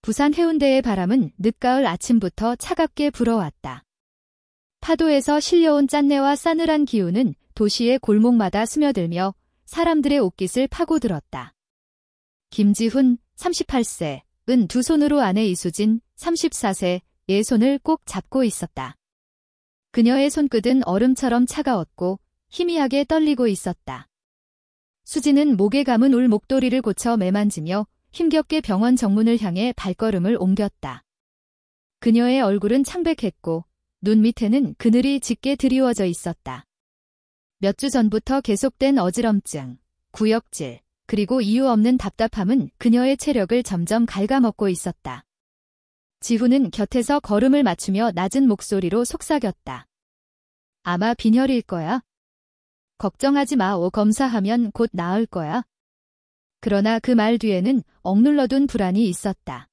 부산 해운대의 바람은 늦가을 아침부터 차갑게 불어왔다. 파도에서 실려온 짠내와 싸늘한 기운은 도시의 골목마다 스며들며 사람들의 옷깃을 파고들었다. 김지훈, 38세, 은 두 손으로 아내 이수진, 34세의 손을 꼭 잡고 있었다. 그녀의 손끝은 얼음처럼 차가웠고 희미하게 떨리고 있었다. 수진은 목에 감은 울 목도리를 고쳐 매만지며 힘겹게 병원 정문을 향해 발걸음을 옮겼다. 그녀의 얼굴은 창백했고 눈 밑에는 그늘이 짙게 드리워져 있었다. 몇 주 전부터 계속된 어지럼증, 구역질, 그리고 이유 없는 답답함은 그녀의 체력을 점점 갉아먹고 있었다. 지훈은 곁에서 걸음을 맞추며 낮은 목소리로 속삭였다. 아마 빈혈일 거야. 걱정하지 마. 검사하면 곧 나을 거야. 그러나 그 말 뒤에는 억눌러둔 불안이 있었다.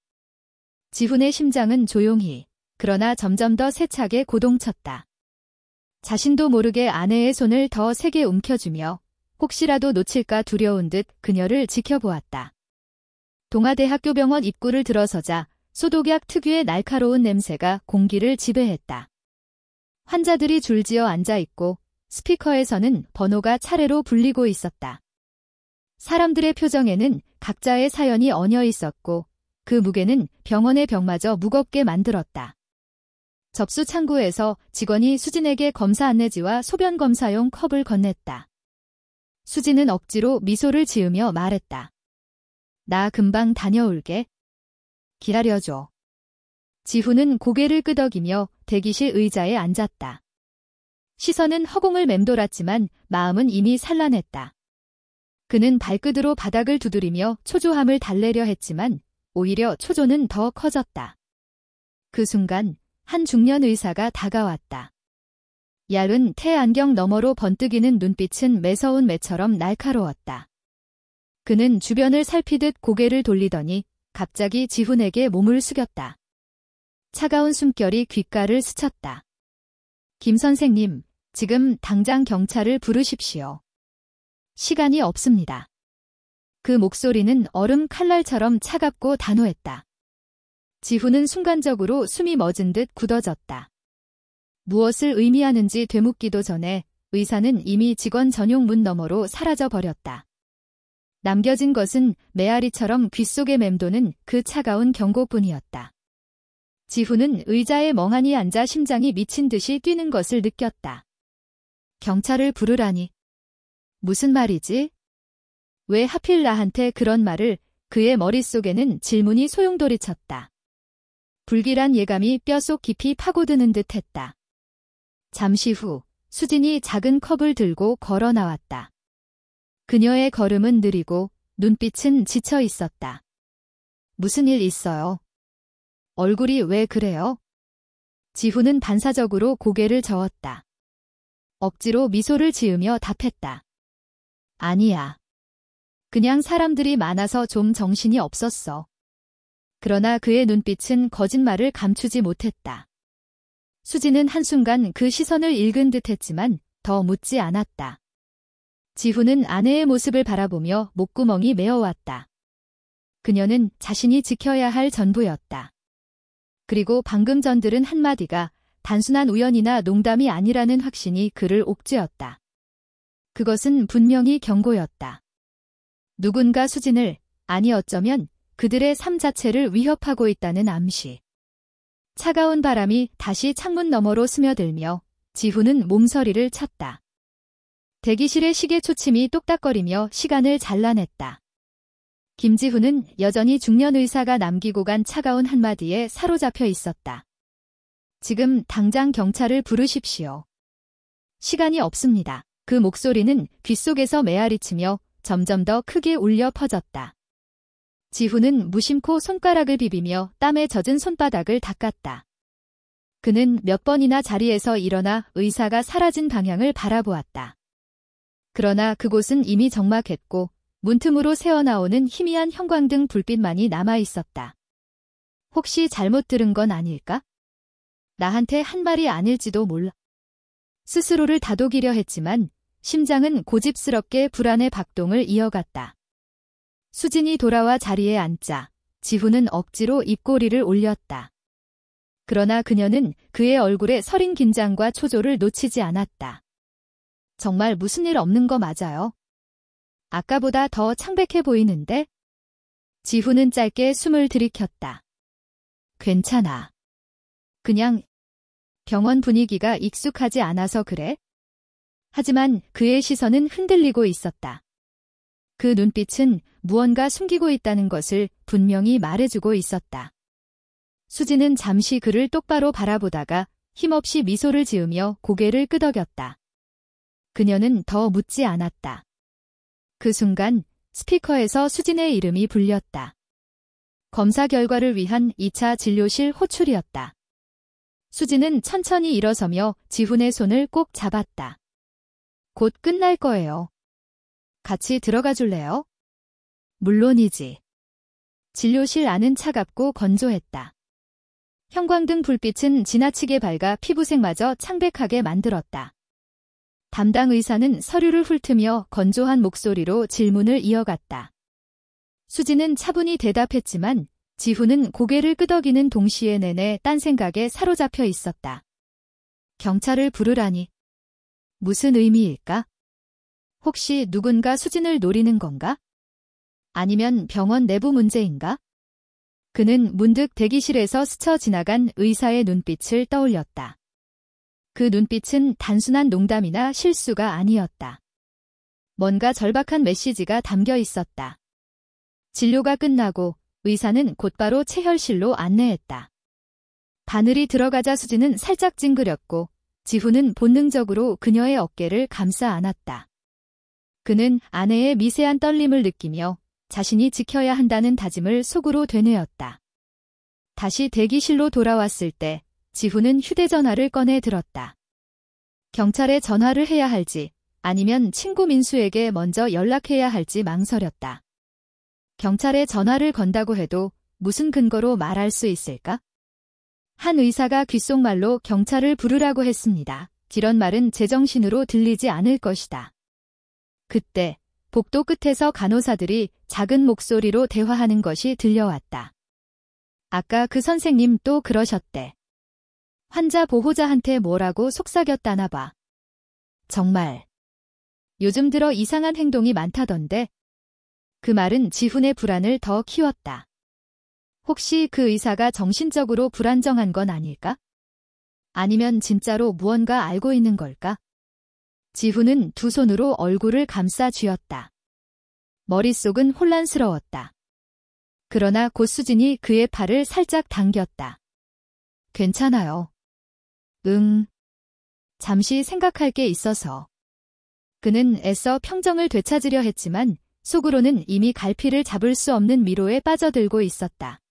지훈의 심장은 조용히, 그러나 점점 더 세차게 고동쳤다. 자신도 모르게 아내의 손을 더 세게 움켜쥐며 혹시라도 놓칠까 두려운 듯 그녀를 지켜보았다. 동아대학교 병원 입구를 들어서자 소독약 특유의 날카로운 냄새가 공기를 지배했다. 환자들이 줄지어 앉아있고 스피커에서는 번호가 차례로 불리고 있었다. 사람들의 표정에는 각자의 사연이 얹어 있었고 그 무게는 병원의 벽마저 무겁게 만들었다. 접수 창구에서 직원이 수진에게 검사 안내지와 소변 검사용 컵을 건넸다. 수진은 억지로 미소를 지으며 말했다. 나 금방 다녀올게. 기다려줘. 지훈은 고개를 끄덕이며 대기실 의자에 앉았다. 시선은 허공을 맴돌았지만 마음은 이미 산란했다. 그는 발끝으로 바닥을 두드리며 초조함을 달래려 했지만 오히려 초조는 더 커졌다. 그 순간 한 중년 의사가 다가왔다. 얇은 태 안경 너머로 번뜩이는 눈빛은 매서운 매처럼 날카로웠다. 그는 주변을 살피듯 고개를 돌리더니 갑자기 지훈에게 몸을 숙였다. 차가운 숨결이 귓가를 스쳤다. 김 선생님, 지금 당장 경찰을 부르십시오. 시간이 없습니다. 그 목소리는 얼음 칼날처럼 차갑고 단호했다. 지훈은 순간적으로 숨이 멎은 듯 굳어졌다. 무엇을 의미하는지 되묻기도 전에 의사는 이미 직원 전용 문 너머로 사라져버렸다. 남겨진 것은 메아리처럼 귓속에 맴도는 그 차가운 경고뿐이었다. 지훈은 의자에 멍하니 앉아 심장이 미친 듯이 뛰는 것을 느꼈다. 경찰을 부르라니. 무슨 말이지? 왜 하필 나한테 그런 말을? 그의 머릿속에는 질문이 소용돌이쳤다. 불길한 예감이 뼛속 깊이 파고드는 듯했다. 잠시 후 수진이 작은 컵을 들고 걸어 나왔다. 그녀의 걸음은 느리고 눈빛은 지쳐 있었다. 무슨 일 있어요? 얼굴이 왜 그래요? 지훈은 반사적으로 고개를 저었다. 억지로 미소를 지으며 답했다. 아니야. 그냥 사람들이 많아서 좀 정신이 없었어. 그러나 그의 눈빛은 거짓말을 감추지 못했다. 수지는 한순간 그 시선을 읽은 듯했지만 더 묻지 않았다. 지훈은 아내의 모습을 바라보며 목구멍이 메어왔다. 그녀는 자신이 지켜야 할 전부였다. 그리고 방금 전 들은 한마디가 단순한 우연이나 농담이 아니라는 확신이 그를 옥죄었다. 그것은 분명히 경고였다. 누군가 수진을, 아니 어쩌면 그들의 삶 자체를 위협하고 있다는 암시. 차가운 바람이 다시 창문 너머로 스며들며 지훈은 몸서리를 쳤다. 대기실의 시계 초침이 똑딱거리며 시간을 잘라냈다. 김지훈은 여전히 중년 의사가 남기고 간 차가운 한마디에 사로잡혀 있었다. 지금 당장 경찰을 부르십시오. 시간이 없습니다. 그 목소리는 귓속에서 메아리치며 점점 더 크게 울려 퍼졌다. 지훈은 무심코 손가락을 비비며 땀에 젖은 손바닥을 닦았다. 그는 몇 번이나 자리에서 일어나 의사가 사라진 방향을 바라보았다. 그러나 그곳은 이미 적막했고 문틈으로 새어나오는 희미한 형광등 불빛만이 남아있었다. 혹시 잘못 들은 건 아닐까? 나한테 한 말이 아닐지도 몰라. 스스로를 다독이려 했지만 심장은 고집스럽게 불안의 박동을 이어갔다. 수진이 돌아와 자리에 앉자 지훈은 억지로 입꼬리를 올렸다. 그러나 그녀는 그의 얼굴에 서린 긴장과 초조를 놓치지 않았다. 정말 무슨 일 없는 거 맞아요? 아까보다 더 창백해 보이는데? 지훈은 짧게 숨을 들이켰다. 괜찮아. 그냥 병원 분위기가 익숙하지 않아서 그래? 하지만 그의 시선은 흔들리고 있었다. 그 눈빛은 무언가 숨기고 있다는 것을 분명히 말해주고 있었다. 수지는 잠시 그를 똑바로 바라보다가 힘없이 미소를 지으며 고개를 끄덕였다. 그녀는 더 묻지 않았다. 그 순간 스피커에서 수진의 이름이 불렸다. 검사 결과를 위한 2차 진료실 호출이었다. 수진은 천천히 일어서며 지훈의 손을 꼭 잡았다. 곧 끝날 거예요. 같이 들어가 줄래요? 물론이지. 진료실 안은 차갑고 건조했다. 형광등 불빛은 지나치게 밝아 피부색마저 창백하게 만들었다. 담당 의사는 서류를 훑으며 건조한 목소리로 질문을 이어갔다. 수지는 차분히 대답했지만 지훈은 고개를 끄덕이는 동시에 내내 딴 생각에 사로잡혀 있었다. 경찰을 부르라니. 무슨 의미일까? 혹시 누군가 수진을 노리는 건가? 아니면 병원 내부 문제인가? 그는 문득 대기실에서 스쳐 지나간 의사의 눈빛을 떠올렸다. 그 눈빛은 단순한 농담이나 실수가 아니었다. 뭔가 절박한 메시지가 담겨 있었다. 진료가 끝나고 의사는 곧바로 체혈실로 안내했다. 바늘이 들어가자 수지는 살짝 찡그렸고 지훈은 본능적으로 그녀의 어깨를 감싸 안았다. 그는 아내의 미세한 떨림을 느끼며 자신이 지켜야 한다는 다짐을 속으로 되뇌었다. 다시 대기실로 돌아왔을 때 지훈은 휴대전화를 꺼내 들었다. 경찰에 전화를 해야 할지 아니면 친구 민수에게 먼저 연락해야 할지 망설였다. 경찰에 전화를 건다고 해도 무슨 근거로 말할 수 있을까? 한 의사가 귓속말로 경찰을 부르라고 했습니다. 이런 말은 제정신으로 들리지 않을 것이다. 그때 복도 끝에서 간호사들이 작은 목소리로 대화하는 것이 들려왔다. 아까 그 선생님 또 그러셨대. 환자 보호자한테 뭐라고 속삭였다나 봐. 정말. 요즘 들어 이상한 행동이 많다던데. 그 말은 지훈의 불안을 더 키웠다. 혹시 그 의사가 정신적으로 불안정한 건 아닐까? 아니면 진짜로 무언가 알고 있는 걸까? 지훈은 두 손으로 얼굴을 감싸 쥐었다. 머릿속은 혼란스러웠다. 그러나 곧 수진이 그의 팔을 살짝 당겼다. 괜찮아요. 응. 잠시 생각할 게 있어서. 그는 애써 평정을 되찾으려 했지만 속으로는 이미 갈피를 잡을 수 없는 미로에 빠져들고 있었다.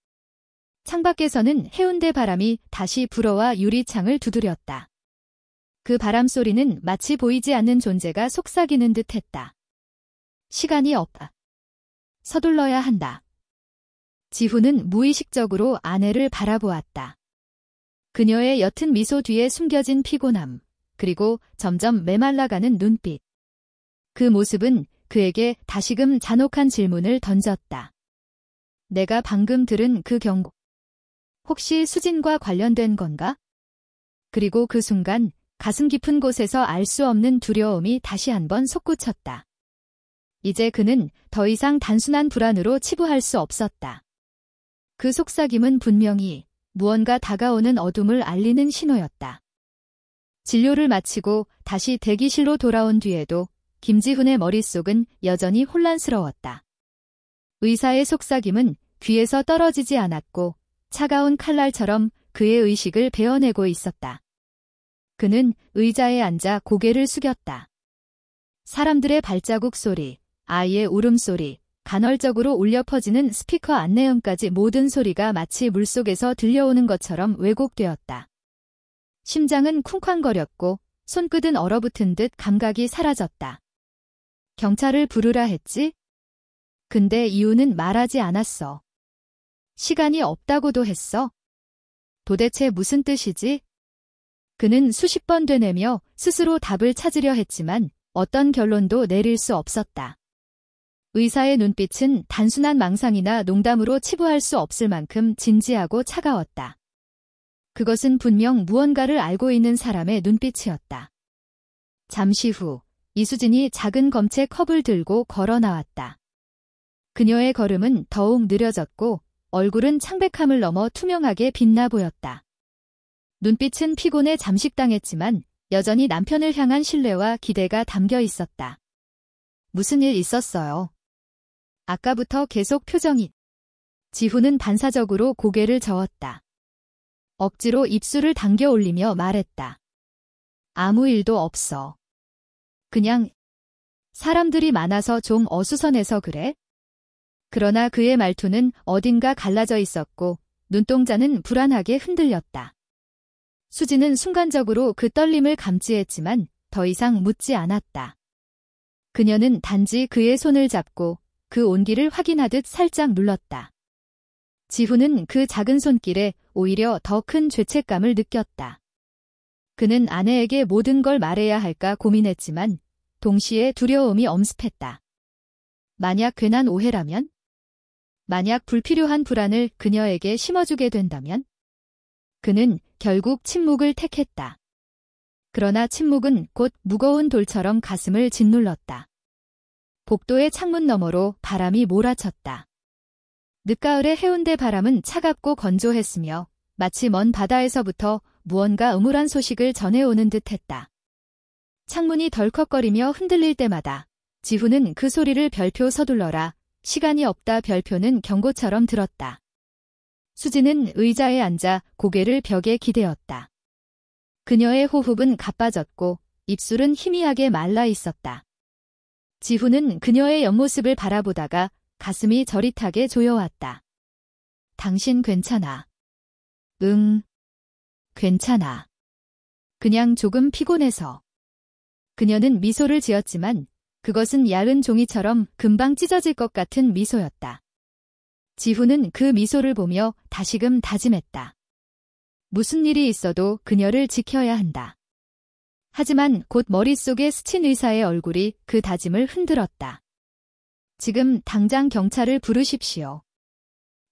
창밖에서는 해운대 바람이 다시 불어와 유리창을 두드렸다. 그 바람 소리는 마치 보이지 않는 존재가 속삭이는 듯 했다. 시간이 없다. 서둘러야 한다. 지훈은 무의식적으로 아내를 바라보았다. 그녀의 옅은 미소 뒤에 숨겨진 피곤함, 그리고 점점 메말라가는 눈빛. 그 모습은 그에게 다시금 잔혹한 질문을 던졌다. 내가 방금 들은 그 경고, 혹시 수진과 관련된 건가? 그리고 그 순간 가슴 깊은 곳에서 알 수 없는 두려움이 다시 한번 솟구쳤다. 이제 그는 더 이상 단순한 불안으로 치부할 수 없었다. 그 속삭임은 분명히 무언가 다가오는 어둠을 알리는 신호였다. 진료를 마치고 다시 대기실로 돌아온 뒤에도 김지훈의 머릿속은 여전히 혼란스러웠다. 의사의 속삭임은 귀에서 떨어지지 않았고 차가운 칼날처럼 그의 의식을 베어내고 있었다. 그는 의자에 앉아 고개를 숙였다. 사람들의 발자국 소리, 아이의 울음소리, 간헐적으로 울려 퍼지는 스피커 안내음까지 모든 소리가 마치 물속에서 들려오는 것처럼 왜곡되었다. 심장은 쿵쾅거렸고 손끝은 얼어붙은 듯 감각이 사라졌다. 경찰을 부르라 했지? 근데 이유는 말하지 않았어. 시간이 없다고도 했어? 도대체 무슨 뜻이지? 그는 수십 번 되뇌며 스스로 답을 찾으려 했지만 어떤 결론도 내릴 수 없었다. 의사의 눈빛은 단순한 망상이나 농담으로 치부할 수 없을 만큼 진지하고 차가웠다. 그것은 분명 무언가를 알고 있는 사람의 눈빛이었다. 잠시 후 이수진이 작은 검체 컵을 들고 걸어 나왔다. 그녀의 걸음은 더욱 느려졌고 얼굴은 창백함을 넘어 투명하게 빛나 보였다. 눈빛은 피곤에 잠식당했지만 여전히 남편을 향한 신뢰와 기대가 담겨 있었다. 무슨 일 있었어요? 아까부터 계속 표정이. 지훈은 반사적으로 고개를 저었다. 억지로 입술을 당겨 올리며 말했다. 아무 일도 없어. 그냥 사람들이 많아서 좀 어수선해서 그래? 그러나 그의 말투는 어딘가 갈라져 있었고 눈동자는 불안하게 흔들렸다. 수지는 순간적으로 그 떨림을 감지했지만 더 이상 묻지 않았다. 그녀는 단지 그의 손을 잡고 그 온기를 확인하듯 살짝 눌렀다. 지훈은 그 작은 손길에 오히려 더 큰 죄책감을 느꼈다. 그는 아내에게 모든 걸 말해야 할까 고민했지만 동시에 두려움이 엄습했다. 만약 괜한 오해라면? 만약 불필요한 불안을 그녀에게 심어주게 된다면? 그는 결국 침묵을 택했다. 그러나 침묵은 곧 무거운 돌처럼 가슴을 짓눌렀다. 복도의 창문 너머로 바람이 몰아쳤다. 늦가을의 해운대 바람은 차갑고 건조했으며 마치 먼 바다에서부터 무언가 음울한 소식을 전해오는 듯했다. 창문이 덜컥거리며 흔들릴 때마다 지훈은 그 소리를 별표 서둘러라, 시간이 없다 별표는 경고처럼 들었다. 수지는 의자에 앉아 고개를 벽에 기대었다. 그녀의 호흡은 가빠졌고 입술은 희미하게 말라 있었다. 지훈은 그녀의 옆모습을 바라보다가 가슴이 저릿하게 조여왔다. 당신 괜찮아. 응. 괜찮아. 그냥 조금 피곤해서. 그녀는 미소를 지었지만 그것은 얇은 종이처럼 금방 찢어질 것 같은 미소였다. 지훈은 그 미소를 보며 다시금 다짐했다. 무슨 일이 있어도 그녀를 지켜야 한다. 하지만 곧 머릿속에 스친 의사의 얼굴이 그 다짐을 흔들었다. 지금 당장 경찰을 부르십시오.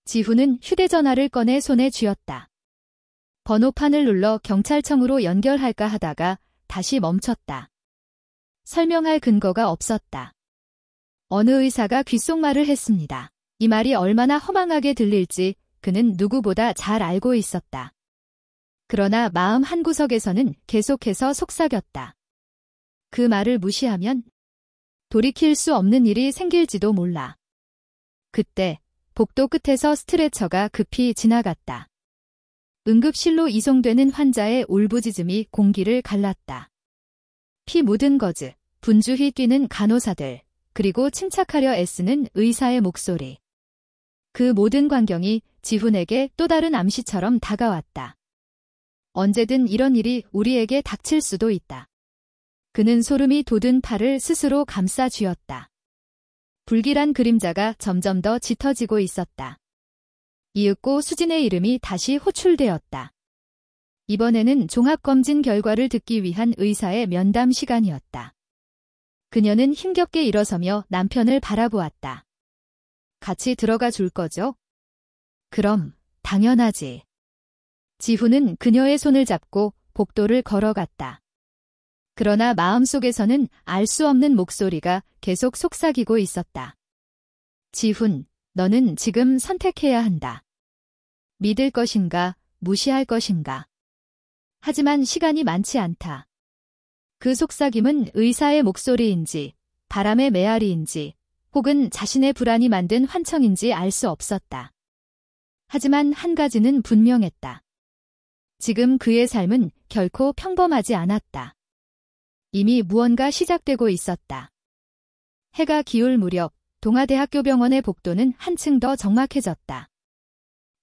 지훈은 휴대전화를 꺼내 손에 쥐었다. 번호판을 눌러 경찰청으로 연결할까 하다가 다시 멈췄다. 설명할 근거가 없었다. 어느 의사가 귓속말을 했습니다. 이 말이 얼마나 허망하게 들릴지 그는 누구보다 잘 알고 있었다. 그러나 마음 한구석에서는 계속해서 속삭였다. 그 말을 무시하면 돌이킬 수 없는 일이 생길지도 몰라. 그때 복도 끝에서 스트레처가 급히 지나갔다. 응급실로 이송되는 환자의 울부짖음이 공기를 갈랐다. 피 묻은 거즈, 분주히 뛰는 간호사들, 그리고 침착하려 애쓰는 의사의 목소리. 그 모든 광경이 지훈에게 또 다른 암시처럼 다가왔다. 언제든 이런 일이 우리에게 닥칠 수도 있다. 그는 소름이 돋은 팔을 스스로 감싸 쥐었다. 불길한 그림자가 점점 더 짙어지고 있었다. 이윽고 수진의 이름이 다시 호출되었다. 이번에는 종합검진 결과를 듣기 위한 의사의 면담 시간이었다. 그녀는 힘겹게 일어서며 남편을 바라보았다. 같이 들어가 줄 거죠? 그럼, 당연하지. 지훈은 그녀의 손을 잡고 복도를 걸어갔다. 그러나 마음속에서는 알 수 없는 목소리가 계속 속삭이고 있었다. 지훈, 너는 지금 선택해야 한다. 믿을 것인가, 무시할 것인가. 하지만 시간이 많지 않다. 그 속삭임은 의사의 목소리인지, 바람의 메아리인지, 혹은 자신의 불안이 만든 환청인지 알 수 없었다. 하지만 한 가지는 분명했다. 지금 그의 삶은 결코 평범하지 않았다. 이미 무언가 시작되고 있었다. 해가 기울 무렵 동아대학교 병원의 복도는 한층 더 적막해졌다.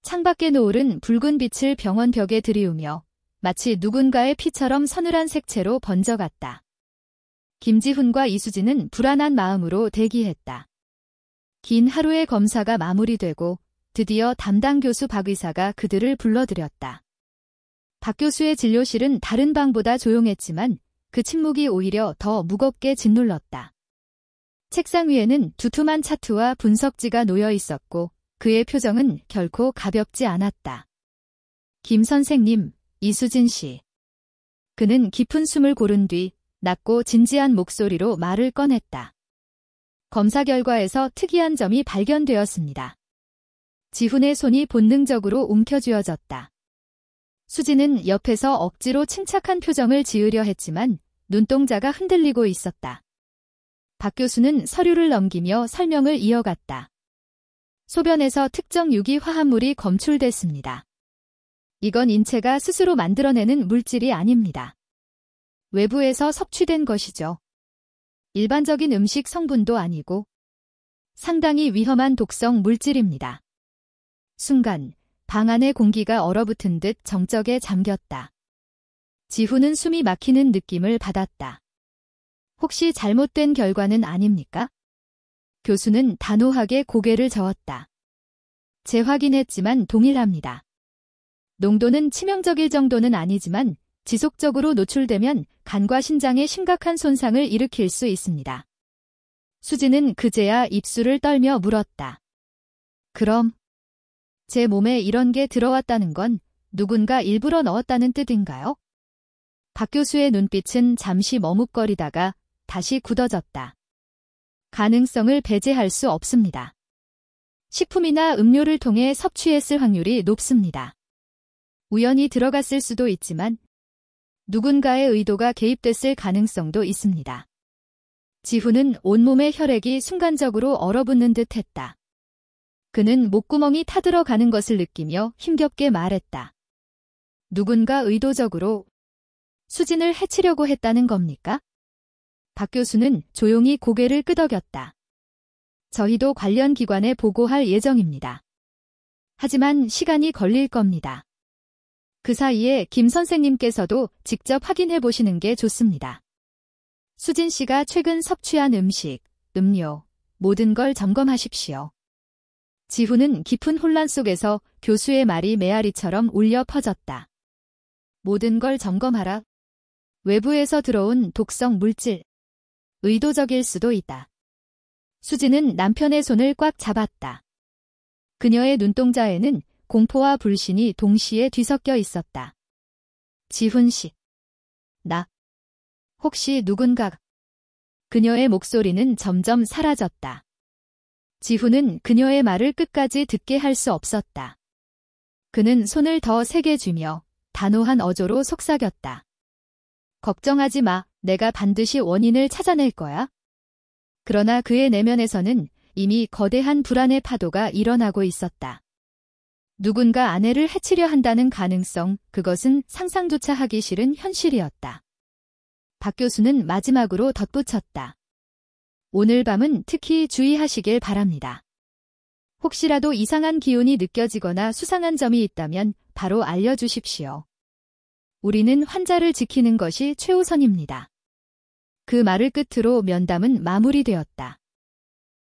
창밖에 노을은 붉은 빛을 병원 벽에 들이우며 마치 누군가의 피처럼 서늘한 색채로 번져갔다. 김지훈과 이수진은 불안한 마음으로 대기했다. 긴 하루의 검사가 마무리되고 드디어 담당 교수 박 의사가 그들을 불러들였다. 박 교수의 진료실은 다른 방보다 조용했지만 그 침묵이 오히려 더 무겁게 짓눌렀다. 책상 위에는 두툼한 차트와 분석지가 놓여 있었고 그의 표정은 결코 가볍지 않았다. 김 선생님, 이수진 씨. 그는 깊은 숨을 고른 뒤 낮고 진지한 목소리로 말을 꺼냈다. 검사 결과에서 특이한 점이 발견되었습니다. 지훈의 손이 본능적으로 움켜쥐어졌다. 수진은 옆에서 억지로 침착한 표정을 지으려 했지만 눈동자가 흔들리고 있었다. 박 교수는 서류를 넘기며 설명을 이어갔다. 소변에서 특정 유기 화합물이 검출됐습니다. 이건 인체가 스스로 만들어내는 물질이 아닙니다. 외부에서 섭취된 것이죠. 일반적인 음식 성분도 아니고 상당히 위험한 독성 물질입니다. 순간 방 안의 공기가 얼어붙은 듯 정적에 잠겼다. 지훈은 숨이 막히는 느낌을 받았다. 혹시 잘못된 결과는 아닙니까? 교수는 단호하게 고개를 저었다. 재확인했지만 동일합니다. 농도는 치명적일 정도는 아니지만 지속적으로 노출되면 간과 신장에 심각한 손상을 일으킬 수 있습니다. 수지는 그제야 입술을 떨며 물었다. 그럼 제 몸에 이런 게 들어왔다는 건 누군가 일부러 넣었다는 뜻인가요? 박 교수의 눈빛은 잠시 머뭇거리다가 다시 굳어졌다. 가능성을 배제할 수 없습니다. 식품이나 음료를 통해 섭취했을 확률이 높습니다. 우연히 들어갔을 수도 있지만 누군가의 의도가 개입됐을 가능성도 있습니다. 지훈은 온몸의 혈액이 순간적으로 얼어붙는 듯 했다. 그는 목구멍이 타들어가는 것을 느끼며 힘겹게 말했다. 누군가 의도적으로 수진을 해치려고 했다는 겁니까? 박 교수는 조용히 고개를 끄덕였다. 저희도 관련 기관에 보고할 예정입니다. 하지만 시간이 걸릴 겁니다. 그 사이에 김 선생님께서도 직접 확인해 보시는 게 좋습니다. 수진 씨가 최근 섭취한 음식, 음료, 모든 걸 점검하십시오. 지훈은 깊은 혼란 속에서 교수의 말이 메아리처럼 울려 퍼졌다. 모든 걸 점검하라. 외부에서 들어온 독성 물질. 의도적일 수도 있다. 수지는 남편의 손을 꽉 잡았다. 그녀의 눈동자에는 공포와 불신이 동시에 뒤섞여 있었다. 지훈 씨. 나. 혹시 누군가. 그녀의 목소리는 점점 사라졌다. 지훈은 그녀의 말을 끝까지 듣게 할 수 없었다. 그는 손을 더 세게 쥐며 단호한 어조로 속삭였다. 걱정하지 마. 내가 반드시 원인을 찾아낼 거야. 그러나 그의 내면에서는 이미 거대한 불안의 파도가 일어나고 있었다. 누군가 아내를 해치려 한다는 가능성, 그것은 상상조차 하기 싫은 현실이었다. 박 교수는 마지막으로 덧붙였다. 오늘 밤은 특히 주의하시길 바랍니다. 혹시라도 이상한 기운이 느껴지거나 수상한 점이 있다면 바로 알려주십시오. 우리는 환자를 지키는 것이 최우선입니다. 그 말을 끝으로 면담은 마무리되었다.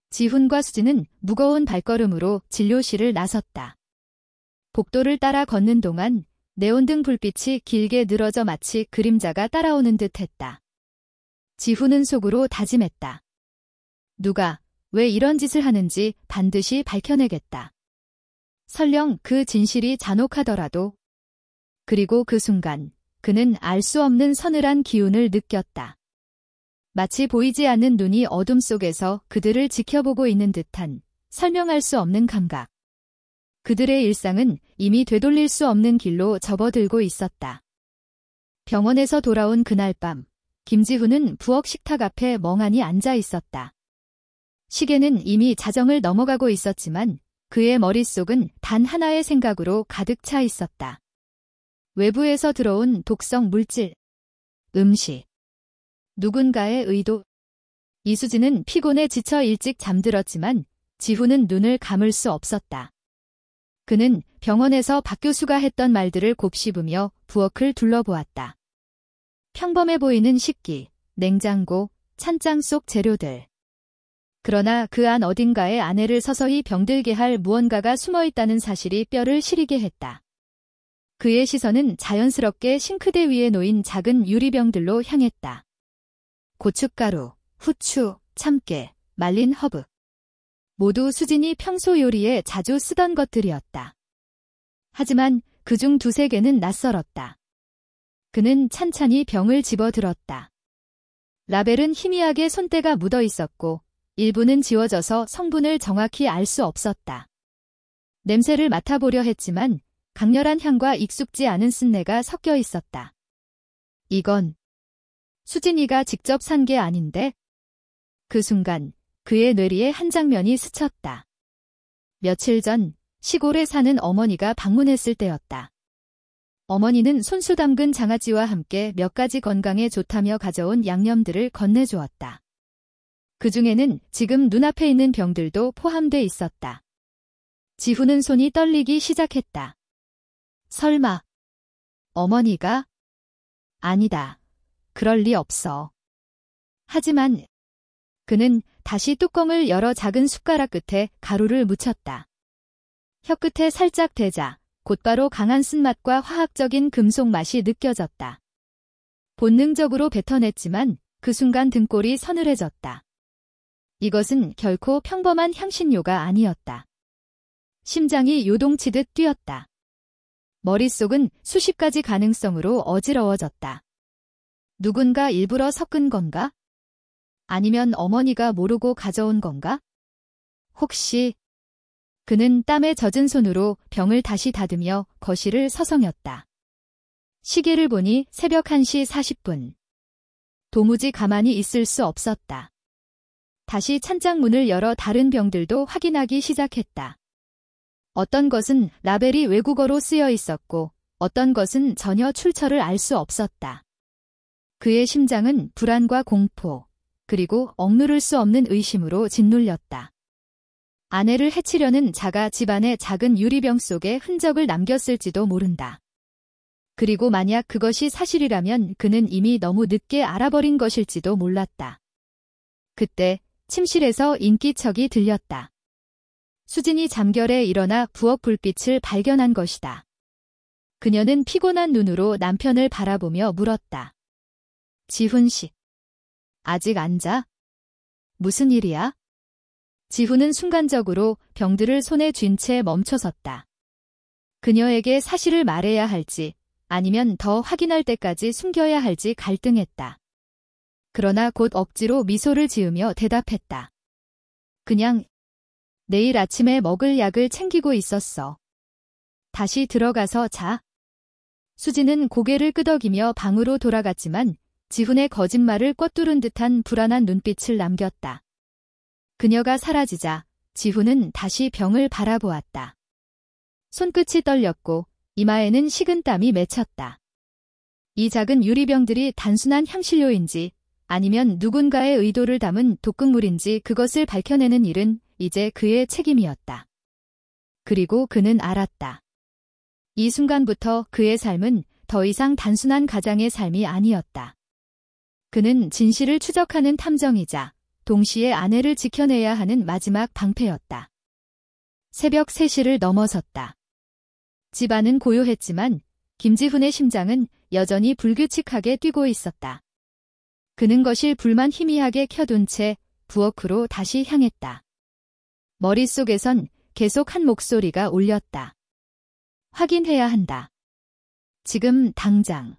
지훈과 수지는 무거운 발걸음으로 진료실을 나섰다. 복도를 따라 걷는 동안 네온등 불빛이 길게 늘어져 마치 그림자가 따라오는 듯했다. 지훈은 속으로 다짐했다. 누가 왜 이런 짓을 하는지 반드시 밝혀내겠다. 설령 그 진실이 잔혹하더라도. 그리고 그 순간 그는 알 수 없는 서늘한 기운을 느꼈다. 마치 보이지 않는 눈이 어둠 속에서 그들을 지켜보고 있는 듯한 설명할 수 없는 감각. 그들의 일상은 이미 되돌릴 수 없는 길로 접어들고 있었다. 병원에서 돌아온 그날 밤, 김지훈은 부엌 식탁 앞에 멍하니 앉아 있었다. 시계는 이미 자정을 넘어가고 있었지만 그의 머릿속은 단 하나의 생각으로 가득 차 있었다. 외부에서 들어온 독성 물질, 음식, 누군가의 의도. 이수진은 피곤에 지쳐 일찍 잠들었지만 지훈은 눈을 감을 수 없었다. 그는 병원에서 박 교수가 했던 말들을 곱씹으며 부엌을 둘러보았다. 평범해 보이는 식기, 냉장고, 찬장 속 재료들. 그러나 그 안 어딘가에 아내를 서서히 병들게 할 무언가가 숨어있다는 사실이 뼈를 시리게 했다. 그의 시선은 자연스럽게 싱크대 위에 놓인 작은 유리병들로 향했다. 고춧가루, 후추, 참깨, 말린 허브. 모두 수진이 평소 요리에 자주 쓰던 것들이었다. 하지만 그중 두세 개는 낯설었다. 그는 찬찬히 병을 집어들었다. 라벨은 희미하게 손때가 묻어 있었고 일부는 지워져서 성분을 정확히 알 수 없었다. 냄새를 맡아보려 했지만 강렬한 향과 익숙지 않은 쓴내가 섞여 있었다. 이건 수진이가 직접 산 게 아닌데? 그 순간 그의 뇌리에 한 장면이 스쳤다. 며칠 전 시골에 사는 어머니가 방문했을 때였다. 어머니는 손수 담근 장아찌와 함께 몇 가지 건강에 좋다며 가져온 양념들을 건네주었다. 그 중에는 지금 눈앞에 있는 병들도 포함돼 있었다. 지훈은 손이 떨리기 시작했다. 설마 어머니가? 아니다. 그럴 리 없어. 하지만 그는 다시 뚜껑을 열어 작은 숟가락 끝에 가루를 묻혔다. 혀끝에 살짝 대자 곧바로 강한 쓴맛과 화학적인 금속 맛이 느껴졌다. 본능적으로 뱉어냈지만 그 순간 등골이 서늘해졌다. 이것은 결코 평범한 향신료가 아니었다. 심장이 요동치듯 뛰었다. 머릿속은 수십 가지 가능성으로 어지러워졌다. 누군가 일부러 섞은 건가? 아니면 어머니가 모르고 가져온 건가? 혹시... 그는 땀에 젖은 손으로 병을 다시 닫으며 거실을 서성였다. 시계를 보니 새벽 1시 40분. 도무지 가만히 있을 수 없었다. 다시 찬장문을 열어 다른 병들도 확인하기 시작했다. 어떤 것은 라벨이 외국어로 쓰여 있었고 어떤 것은 전혀 출처를 알 수 없었다. 그의 심장은 불안과 공포, 그리고 억누를 수 없는 의심으로 짓눌렸다. 아내를 해치려는 자가 집안의 작은 유리병 속에 흔적을 남겼을지도 모른다. 그리고 만약 그것이 사실이라면 그는 이미 너무 늦게 알아버린 것일지도 몰랐다. 그때 침실에서 인기척이 들렸다. 수진이 잠결에 일어나 부엌 불빛을 발견한 것이다. 그녀는 피곤한 눈으로 남편을 바라보며 물었다. 지훈 씨, 아직 안 자? 무슨 일이야? 지훈은 순간적으로 병들을 손에 쥔 채 멈춰섰다. 그녀에게 사실을 말해야 할지 아니면 더 확인할 때까지 숨겨야 할지 갈등했다. 그러나 곧 억지로 미소를 지으며 대답했다. 그냥 내일 아침에 먹을 약을 챙기고 있었어. 다시 들어가서 자. 수지는 고개를 끄덕이며 방으로 돌아갔지만 지훈의 거짓말을 꿰뚫은 듯한 불안한 눈빛을 남겼다. 그녀가 사라지자 지훈은 다시 병을 바라보았다. 손끝이 떨렸고 이마에는 식은땀이 맺혔다. 이 작은 유리병들이 단순한 향신료인지 아니면 누군가의 의도를 담은 독극물인지 그것을 밝혀내는 일은 이제 그의 책임이었다. 그리고 그는 알았다. 이 순간부터 그의 삶은 더 이상 단순한 가장의 삶이 아니었다. 그는 진실을 추적하는 탐정이자 동시에 아내를 지켜내야 하는 마지막 방패였다. 새벽 3시를 넘어섰다. 집안은 고요했지만 김지훈의 심장은 여전히 불규칙하게 뛰고 있었다. 그는 거실 불만 희미하게 켜둔 채 부엌으로 다시 향했다. 머릿속에선 계속 한 목소리가 울렸다. 확인해야 한다. 지금 당장.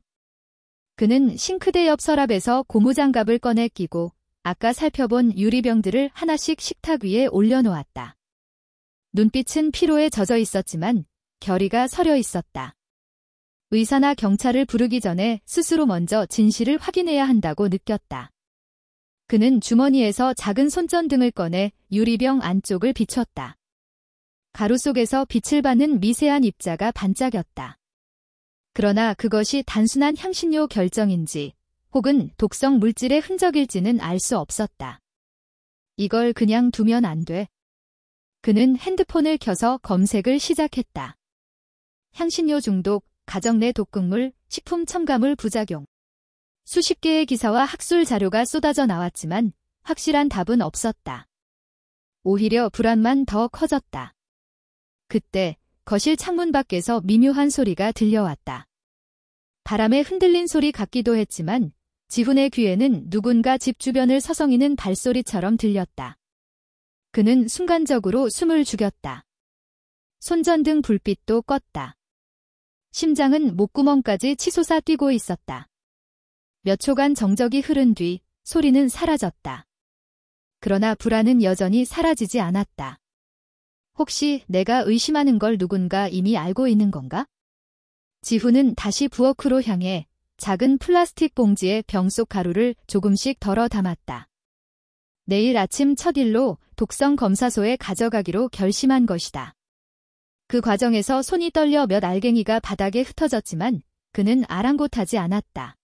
그는 싱크대 옆 서랍에서 고무장갑을 꺼내 끼고 아까 살펴본 유리병들을 하나씩 식탁 위에 올려놓았다. 눈빛은 피로에 젖어 있었지만 결의가 서려 있었다. 의사나 경찰을 부르기 전에 스스로 먼저 진실을 확인해야 한다고 느꼈다. 그는 주머니에서 작은 손전등을 꺼내 유리병 안쪽을 비췄다. 가루 속에서 빛을 받는 미세한 입자가 반짝였다. 그러나 그것이 단순한 향신료 결정인지 혹은 독성 물질의 흔적일지는 알 수 없었다. 이걸 그냥 두면 안 돼. 그는 핸드폰을 켜서 검색을 시작했다. 향신료 중독, 가정 내 독극물, 식품 첨가물 부작용. 수십 개의 기사와 학술 자료가 쏟아져 나왔지만 확실한 답은 없었다. 오히려 불안만 더 커졌다. 그때 거실 창문 밖에서 미묘한 소리가 들려왔다. 바람에 흔들린 소리 같기도 했지만 지훈의 귀에는 누군가 집 주변을 서성이는 발소리처럼 들렸다. 그는 순간적으로 숨을 죽였다. 손전등 불빛도 껐다. 심장은 목구멍까지 치솟아 뛰고 있었다. 몇 초간 정적이 흐른 뒤 소리는 사라졌다. 그러나 불안은 여전히 사라지지 않았다. 혹시 내가 의심하는 걸 누군가 이미 알고 있는 건가? 지훈은 다시 부엌으로 향해 작은 플라스틱 봉지에 병 속 가루를 조금씩 덜어 담았다. 내일 아침 첫 일로 독성 검사소에 가져가기로 결심한 것이다. 그 과정에서 손이 떨려 몇 알갱이가 바닥에 흩어졌지만 그는 아랑곳하지 않았다.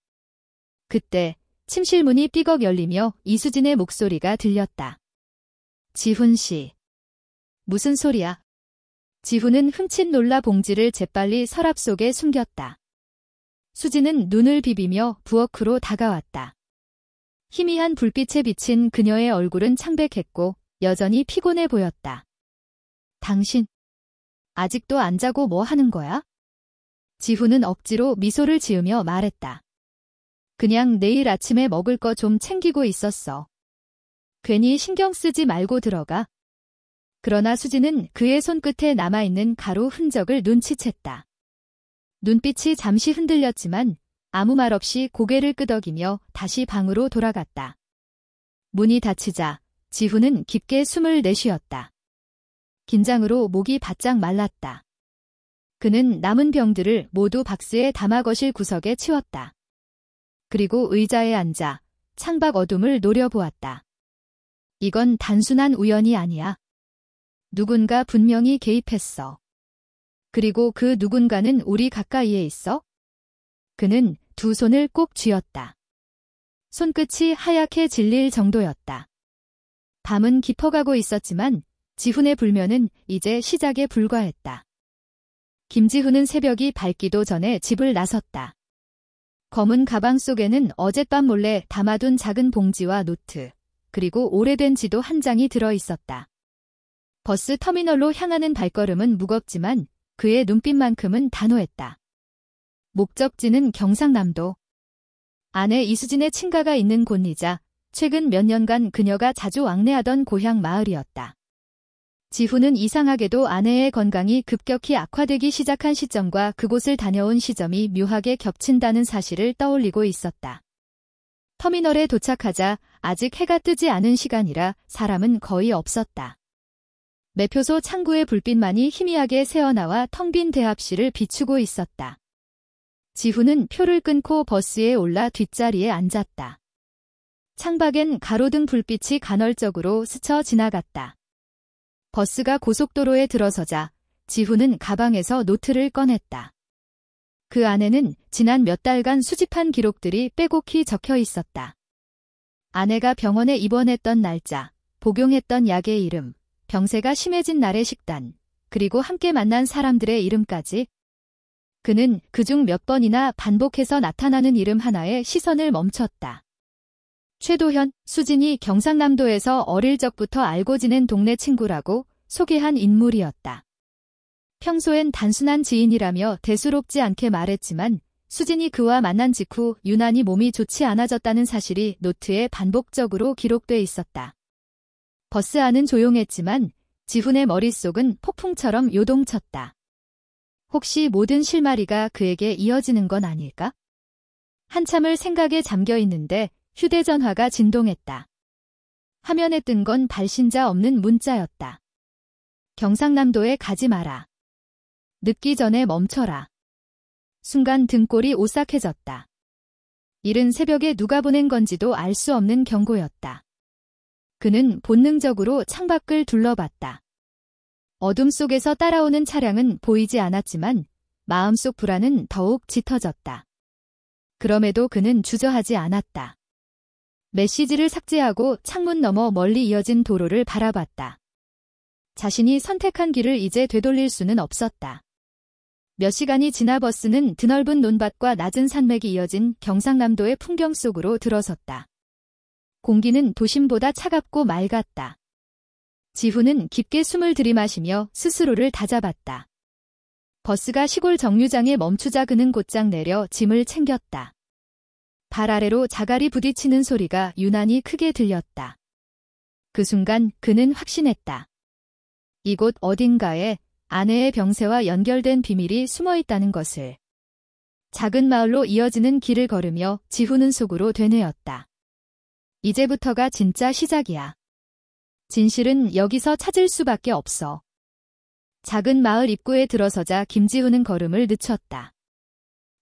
그때 침실 문이 삐걱 열리며 이수진의 목소리가 들렸다. 지훈 씨. 무슨 소리야? 지훈은 흠칫 놀라 봉지를 재빨리 서랍 속에 숨겼다. 수진은 눈을 비비며 부엌으로 다가왔다. 희미한 불빛에 비친 그녀의 얼굴은 창백했고 여전히 피곤해 보였다. 당신, 아직도 안 자고 뭐 하는 거야? 지훈은 억지로 미소를 지으며 말했다. 그냥 내일 아침에 먹을 거 좀 챙기고 있었어. 괜히 신경 쓰지 말고 들어가. 그러나 수진은 그의 손끝에 남아있는 가루 흔적을 눈치챘다. 눈빛이 잠시 흔들렸지만 아무 말 없이 고개를 끄덕이며 다시 방으로 돌아갔다. 문이 닫히자 지훈은 깊게 숨을 내쉬었다. 긴장으로 목이 바짝 말랐다. 그는 남은 병들을 모두 박스에 담아 거실 구석에 치웠다. 그리고 의자에 앉아 창밖 어둠을 노려보았다. 이건 단순한 우연이 아니야. 누군가 분명히 개입했어. 그리고 그 누군가는 우리 가까이에 있어? 그는 두 손을 꼭 쥐었다. 손끝이 하얗게 질릴 정도였다. 밤은 깊어가고 있었지만 지훈의 불면은 이제 시작에 불과했다. 김지훈은 새벽이 밝기도 전에 집을 나섰다. 검은 가방 속에는 어젯밤 몰래 담아둔 작은 봉지와 노트, 그리고 오래된 지도 한 장이 들어 있었다. 버스 터미널로 향하는 발걸음은 무겁지만 그의 눈빛만큼은 단호했다. 목적지는 경상남도. 아내 이수진의 친가가 있는 곳이자 최근 몇 년간 그녀가 자주 왕래하던 고향 마을이었다. 지훈은 이상하게도 아내의 건강이 급격히 악화되기 시작한 시점과 그곳을 다녀온 시점이 묘하게 겹친다는 사실을 떠올리고 있었다. 터미널에 도착하자 아직 해가 뜨지 않은 시간이라 사람은 거의 없었다. 매표소 창구의 불빛만이 희미하게 새어나와 텅 빈 대합실을 비추고 있었다. 지훈은 표를 끊고 버스에 올라 뒷자리에 앉았다. 창밖엔 가로등 불빛이 간헐적으로 스쳐 지나갔다. 버스가 고속도로에 들어서자 지훈은 가방에서 노트를 꺼냈다. 그 안에는 지난 몇 달간 수집한 기록들이 빼곡히 적혀 있었다. 아내가 병원에 입원했던 날짜, 복용했던 약의 이름, 병세가 심해진 날의 식단, 그리고 함께 만난 사람들의 이름까지. 그는 그중 몇 번이나 반복해서 나타나는 이름 하나에 시선을 멈췄다. 최도현, 수진이 경상남도에서 어릴 적부터 알고 지낸 동네 친구라고 소개한 인물이었다. 평소엔 단순한 지인이라며 대수롭지 않게 말했지만 수진이 그와 만난 직후 유난히 몸이 좋지 않아졌다는 사실이 노트에 반복적으로 기록돼 있었다. 버스 안은 조용했지만 지훈의 머릿속은 폭풍처럼 요동쳤다. 혹시 모든 실마리가 그에게 이어지는 건 아닐까? 한참을 생각에 잠겨 있는데 휴대전화가 진동했다. 화면에 뜬 건 발신자 없는 문자였다. 경상남도에 가지 마라. 늦기 전에 멈춰라. 순간 등골이 오싹해졌다. 이른 새벽에 누가 보낸 건지도 알 수 없는 경고였다. 그는 본능적으로 창밖을 둘러봤다. 어둠 속에서 따라오는 차량은 보이지 않았지만 마음속 불안은 더욱 짙어졌다. 그럼에도 그는 주저하지 않았다. 메시지를 삭제하고 창문 너머 멀리 이어진 도로를 바라봤다. 자신이 선택한 길을 이제 되돌릴 수는 없었다. 몇 시간이 지나 버스는 드넓은 논밭과 낮은 산맥이 이어진 경상남도의 풍경 속으로 들어섰다. 공기는 도심보다 차갑고 맑았다. 지훈은 깊게 숨을 들이마시며 스스로를 다잡았다. 버스가 시골 정류장에 멈추자 그는 곧장 내려 짐을 챙겼다. 발 아래로 자갈이 부딪히는 소리가 유난히 크게 들렸다. 그 순간 그는 확신했다. 이곳 어딘가에 아내의 병세와 연결된 비밀이 숨어 있다는 것을. 작은 마을로 이어지는 길을 걸으며 지훈은 속으로 되뇌었다. 이제부터가 진짜 시작이야. 진실은 여기서 찾을 수밖에 없어. 작은 마을 입구에 들어서자 김지훈은 걸음을 늦췄다.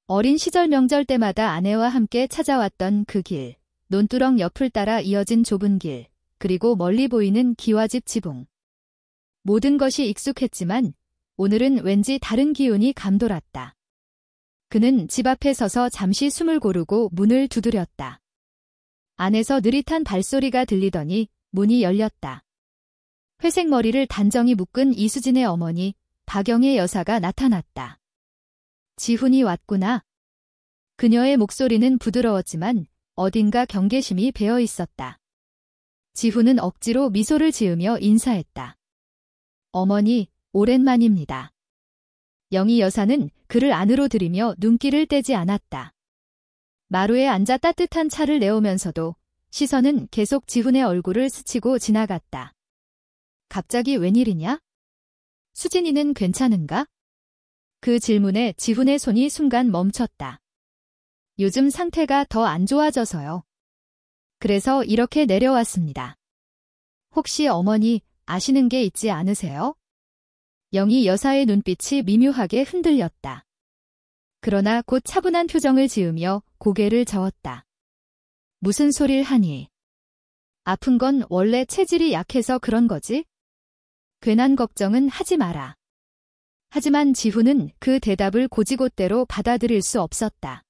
어린 시절 명절 때마다 아내와 함께 찾아왔던 그 길, 논두렁 옆을 따라 이어진 좁은 길, 그리고 멀리 보이는 기와집 지붕. 모든 것이 익숙했지만 오늘은 왠지 다른 기운이 감돌았다. 그는 집 앞에 서서 잠시 숨을 고르고 문을 두드렸다. 안에서 느릿한 발소리가 들리더니 문이 열렸다. 회색 머리를 단정히 묶은 이수진의 어머니, 박영애 여사가 나타났다. 지훈이 왔구나. 그녀의 목소리는 부드러웠지만 어딘가 경계심이 배어 있었다. 지훈은 억지로 미소를 지으며 인사했다. 어머니, 오랜만입니다. 영희 여사는 그를 안으로 들이며 눈길을 떼지 않았다. 마루에 앉아 따뜻한 차를 내오면서도 시선은 계속 지훈의 얼굴을 스치고 지나갔다. 갑자기 웬일이냐? 수진이는 괜찮은가? 그 질문에 지훈의 손이 순간 멈췄다. 요즘 상태가 더 안 좋아져서요. 그래서 이렇게 내려왔습니다. 혹시 어머니 아시는 게 있지 않으세요? 영희 여사의 눈빛이 미묘하게 흔들렸다. 그러나 곧 차분한 표정을 지으며 고개를 저었다. 무슨 소릴 하니? 아픈 건 원래 체질이 약해서 그런 거지? 괜한 걱정은 하지 마라. 하지만 지훈은 그 대답을 곧이곧대로 받아들일 수 없었다.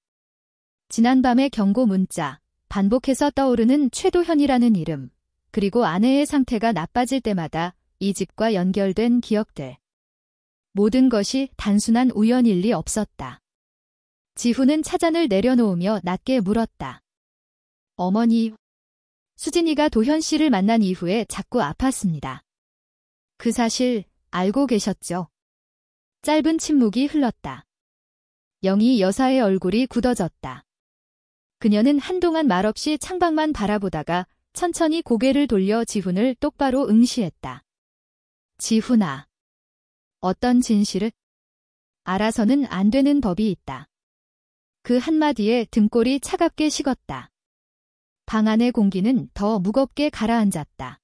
지난밤의 경고 문자, 반복해서 떠오르는 최도현이라는 이름, 그리고 아내의 상태가 나빠질 때마다 이 집과 연결된 기억들. 모든 것이 단순한 우연일 리 없었다. 지훈은 차잔을 내려놓으며 낮게 물었다. 어머니, 수진이가 도현 씨를 만난 이후에 자꾸 아팠습니다. 그 사실 알고 계셨죠? 짧은 침묵이 흘렀다. 영희 여사의 얼굴이 굳어졌다. 그녀는 한동안 말없이 창밖만 바라보다가 천천히 고개를 돌려 지훈을 똑바로 응시했다. 지훈아. 어떤 진실을? 알아서는 안 되는 법이 있다. 그 한마디에 등골이 차갑게 식었다. 방 안의 공기는 더 무겁게 가라앉았다.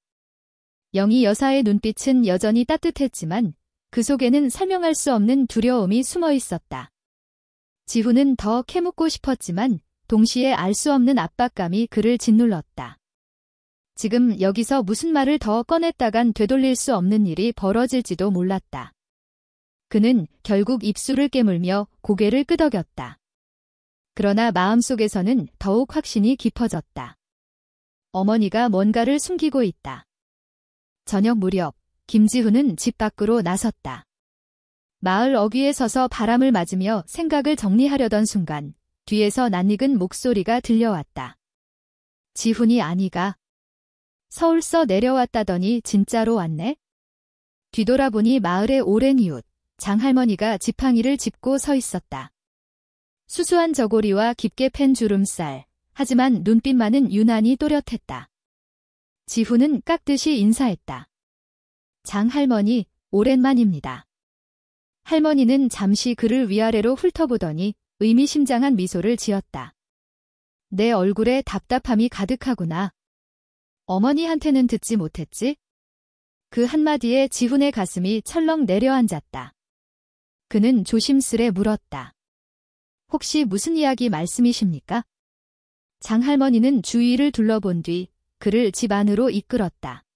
영희 여사의 눈빛은 여전히 따뜻했지만 그 속에는 설명할 수 없는 두려움이 숨어 있었다. 지훈은 더 캐묻고 싶었지만 동시에 알 수 없는 압박감이 그를 짓눌렀다. 지금 여기서 무슨 말을 더 꺼냈다간 되돌릴 수 없는 일이 벌어질지도 몰랐다. 그는 결국 입술을 깨물며 고개를 끄덕였다. 그러나 마음속에서는 더욱 확신이 깊어졌다. 어머니가 뭔가를 숨기고 있다. 저녁 무렵 김지훈은 집 밖으로 나섰다. 마을 어귀에 서서 바람을 맞으며 생각을 정리하려던 순간 뒤에서 낯익은 목소리가 들려왔다. 지훈이 아니가. 서울서 내려왔다더니 진짜로 왔네? 뒤돌아보니 마을의 오랜 이웃 장할머니가 지팡이를 짚고 서 있었다. 수수한 저고리와 깊게 팬 주름살, 하지만 눈빛만은 유난히 또렷했다. 지훈은 깍듯이 인사했다. 장할머니, 오랜만입니다. 할머니는 잠시 그를 위아래로 훑어보더니 의미심장한 미소를 지었다. 내 얼굴에 답답함이 가득하구나. 어머니한테는 듣지 못했지? 그 한마디에 지훈의 가슴이 철렁 내려앉았다. 그는 조심스레 물었다. 혹시 무슨 이야기 말씀이십니까? 장할머니는 주위를 둘러본 뒤 그를 집 안으로 이끌었다.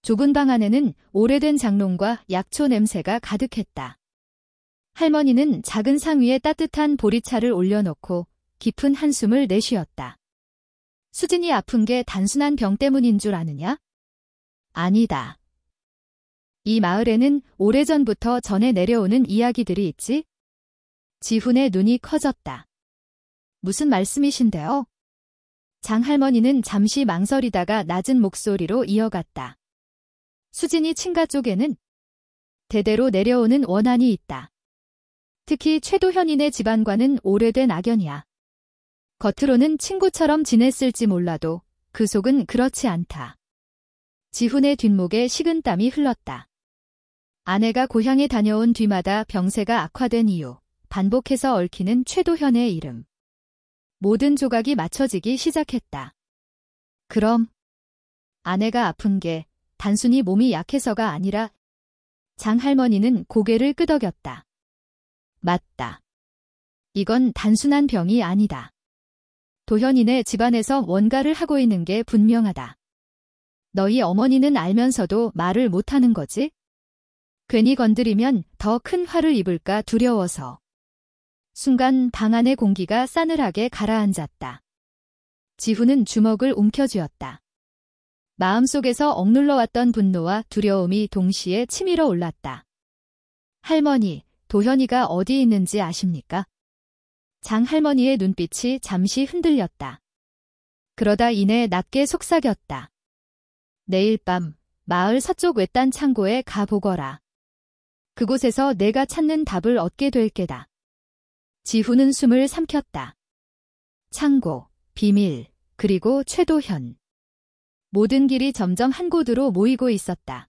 좁은 방 안에는 오래된 장롱과 약초 냄새가 가득했다. 할머니는 작은 상 위에 따뜻한 보리차를 올려놓고 깊은 한숨을 내쉬었다. 수진이 아픈 게 단순한 병 때문인 줄 아느냐? 아니다. 이 마을에는 오래전부터 전해 내려오는 이야기들이 있지? 지훈의 눈이 커졌다. 무슨 말씀이신데요? 장할머니는 잠시 망설이다가 낮은 목소리로 이어갔다. 수진이 친가 쪽에는 대대로 내려오는 원한이 있다. 특히 최도현이네 집안과는 오래된 악연이야. 겉으로는 친구처럼 지냈을지 몰라도 그 속은 그렇지 않다. 지훈의 뒷목에 식은땀이 흘렀다. 아내가 고향에 다녀온 뒤마다 병세가 악화된 이유, 반복해서 얽히는 최도현의 이름. 모든 조각이 맞춰지기 시작했다. 그럼 아내가 아픈 게 단순히 몸이 약해서가 아니라 장할머니는 고개를 끄덕였다. 맞다. 이건 단순한 병이 아니다. 도현이네 집안에서 뭔가를 하고 있는 게 분명하다. 너희 어머니는 알면서도 말을 못하는 거지? 괜히 건드리면 더 큰 화를 입을까 두려워서. 순간 방 안의 공기가 싸늘하게 가라앉았다. 지훈은 주먹을 움켜쥐었다. 마음속에서 억눌러왔던 분노와 두려움이 동시에 치밀어 올랐다. 할머니, 도현이가 어디 있는지 아십니까? 장할머니의 눈빛이 잠시 흔들렸다. 그러다 이내 낮게 속삭였다. 내일 밤 마을 서쪽 외딴 창고에 가보거라. 그곳에서 내가 찾는 답을 얻게 될 게다. 지훈은 숨을 삼켰다. 창고, 비밀, 그리고 최도현. 모든 길이 점점 한 곳으로 모이고 있었다.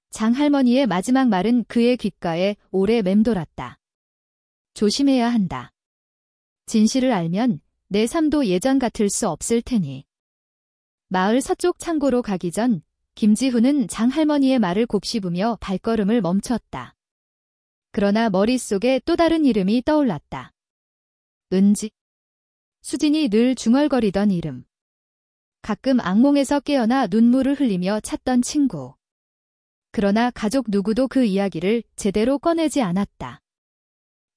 장할머니의 마지막 말은 그의 귓가에 오래 맴돌았다. 조심해야 한다. 진실을 알면 내 삶도 예전 같을 수 없을 테니. 마을 서쪽 창고로 가기 전 김지훈은 장할머니의 말을 곱씹으며 발걸음을 멈췄다. 그러나 머릿속에 또 다른 이름이 떠올랐다. 은지. 수진이 늘 중얼거리던 이름. 가끔 악몽에서 깨어나 눈물을 흘리며 찾던 친구. 그러나 가족 누구도 그 이야기를 제대로 꺼내지 않았다.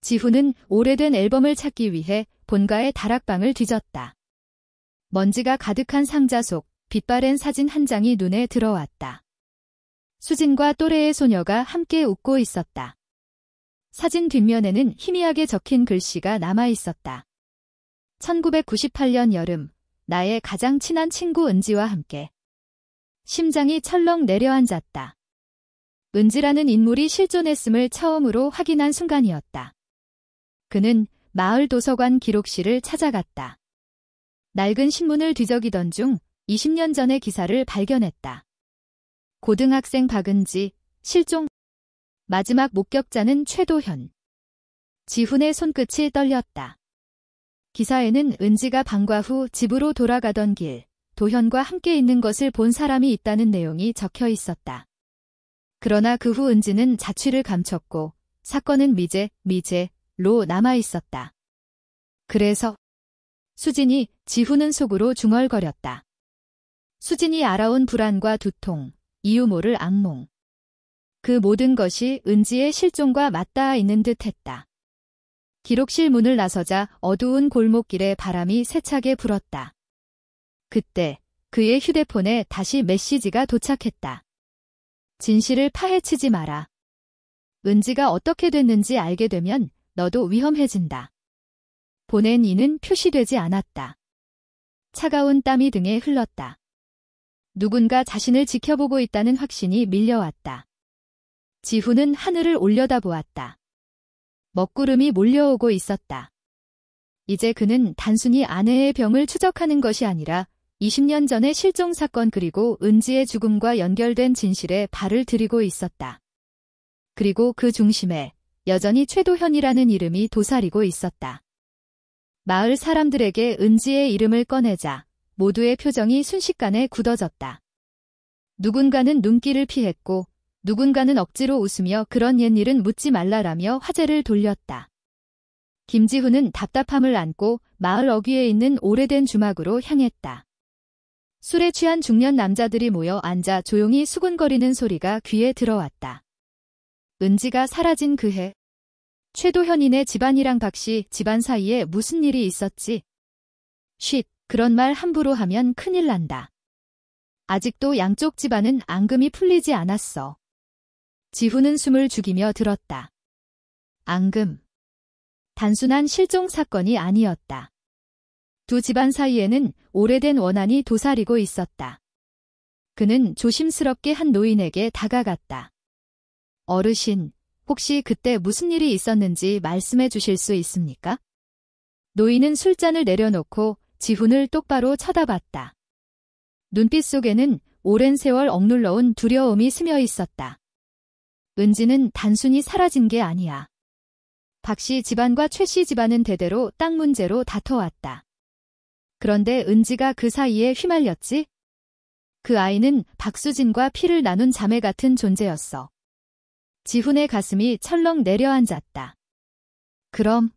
지훈은 오래된 앨범을 찾기 위해 본가의 다락방을 뒤졌다. 먼지가 가득한 상자 속 빛바랜 사진 한 장이 눈에 들어왔다. 수진과 또래의 소녀가 함께 웃고 있었다. 사진 뒷면에는 희미하게 적힌 글씨가 남아 있었다. 1998년 여름, 나의 가장 친한 친구 은지와 함께. 심장이 철렁 내려앉았다. 은지라는 인물이 실존했음을 처음으로 확인한 순간이었다. 그는 마을 도서관 기록실을 찾아갔다. 낡은 신문을 뒤적이던 중 20년 전의 기사를 발견했다. 고등학생 박은지, 실종. 마지막 목격자는 최도현. 지훈의 손끝이 떨렸다. 기사에는 은지가 방과 후 집으로 돌아가던 길, 도현과 함께 있는 것을 본 사람이 있다는 내용이 적혀 있었다. 그러나 그 후 은지는 자취를 감췄고 사건은 미제로 남아 있었다. 그래서 수진이 지훈은 속으로 중얼거렸다. 수진이 알아온 불안과 두통, 이유 모를 악몽. 그 모든 것이 은지의 실종과 맞닿아 있는 듯했다. 기록실 문을 나서자 어두운 골목길에 바람이 세차게 불었다. 그때 그의 휴대폰에 다시 메시지가 도착했다. 진실을 파헤치지 마라. 은지가 어떻게 됐는지 알게 되면 너도 위험해진다. 보낸 이는 표시되지 않았다. 차가운 땀이 등에 흘렀다. 누군가 자신을 지켜보고 있다는 확신이 밀려왔다. 지훈은 하늘을 올려다보았다. 먹구름이 몰려오고 있었다. 이제 그는 단순히 아내의 병을 추적하는 것이 아니라 20년 전의 실종 사건 그리고 은지의 죽음과 연결된 진실에 발을 들이고 있었다. 그리고 그 중심에 여전히 최도현이라는 이름이 도사리고 있었다. 마을 사람들에게 은지의 이름을 꺼내자 모두의 표정이 순식간에 굳어졌다. 누군가는 눈길을 피했고 누군가는 억지로 웃으며 그런 옛일은 묻지 말라라며 화제를 돌렸다. 김지훈은 답답함을 안고 마을 어귀에 있는 오래된 주막으로 향했다. 술에 취한 중년 남자들이 모여 앉아 조용히 수군거리는 소리가 귀에 들어왔다. 은지가 사라진 그 해, 최도현이네 집안이랑 박씨 집안 사이에 무슨 일이 있었지? 쉿, 그런 말 함부로 하면 큰일 난다. 아직도 양쪽 집안은 앙금이 풀리지 않았어. 지훈은 숨을 죽이며 들었다. 앙금. 단순한 실종 사건이 아니었다. 두 집안 사이에는 오래된 원한이 도사리고 있었다. 그는 조심스럽게 한 노인에게 다가갔다. 어르신, 혹시 그때 무슨 일이 있었는지 말씀해 주실 수 있습니까? 노인은 술잔을 내려놓고 지훈을 똑바로 쳐다봤다. 눈빛 속에는 오랜 세월 억눌러온 두려움이 스며 있었다. 은지는 단순히 사라진 게 아니야. 박씨 집안과 최씨 집안은 대대로 땅 문제로 다퉈왔다. 그런데 은지가 그 사이에 휘말렸지? 그 아이는 박수진과 피를 나눈 자매 같은 존재였어. 지훈의 가슴이 철렁 내려앉았다. 그럼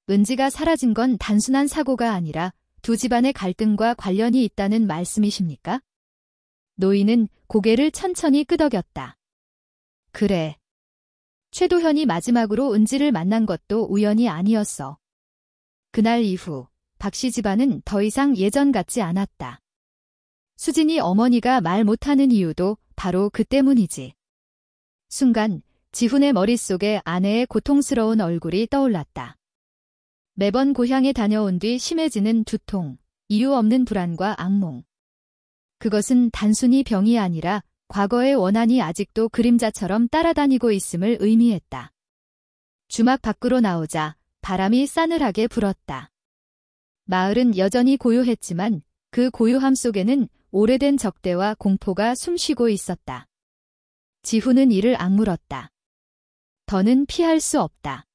은지가 사라진 건 단순한 사고가 아니라 두 집안의 갈등과 관련이 있다는 말씀이십니까? 노인은 고개를 천천히 끄덕였다. 그래. 최도현이 마지막으로 은지를 만난 것도 우연이 아니었어. 그날 이후 박씨 집안은 더 이상 예전 같지 않았다. 수진이 어머니가 말 못하는 이유도 바로 그 때문이지. 순간 지훈의 머릿속에 아내의 고통스러운 얼굴이 떠올랐다. 매번 고향에 다녀온 뒤 심해지는 두통, 이유 없는 불안과 악몽. 그것은 단순히 병이 아니라 과거의 원한이 아직도 그림자처럼 따라다니고 있음을 의미했다. 주막 밖으로 나오자 바람이 싸늘하게 불었다. 마을은 여전히 고요했지만 그 고요함 속에는 오래된 적대와 공포가 숨쉬고 있었다. 지훈은 이를 악물었다. 더는 피할 수 없다.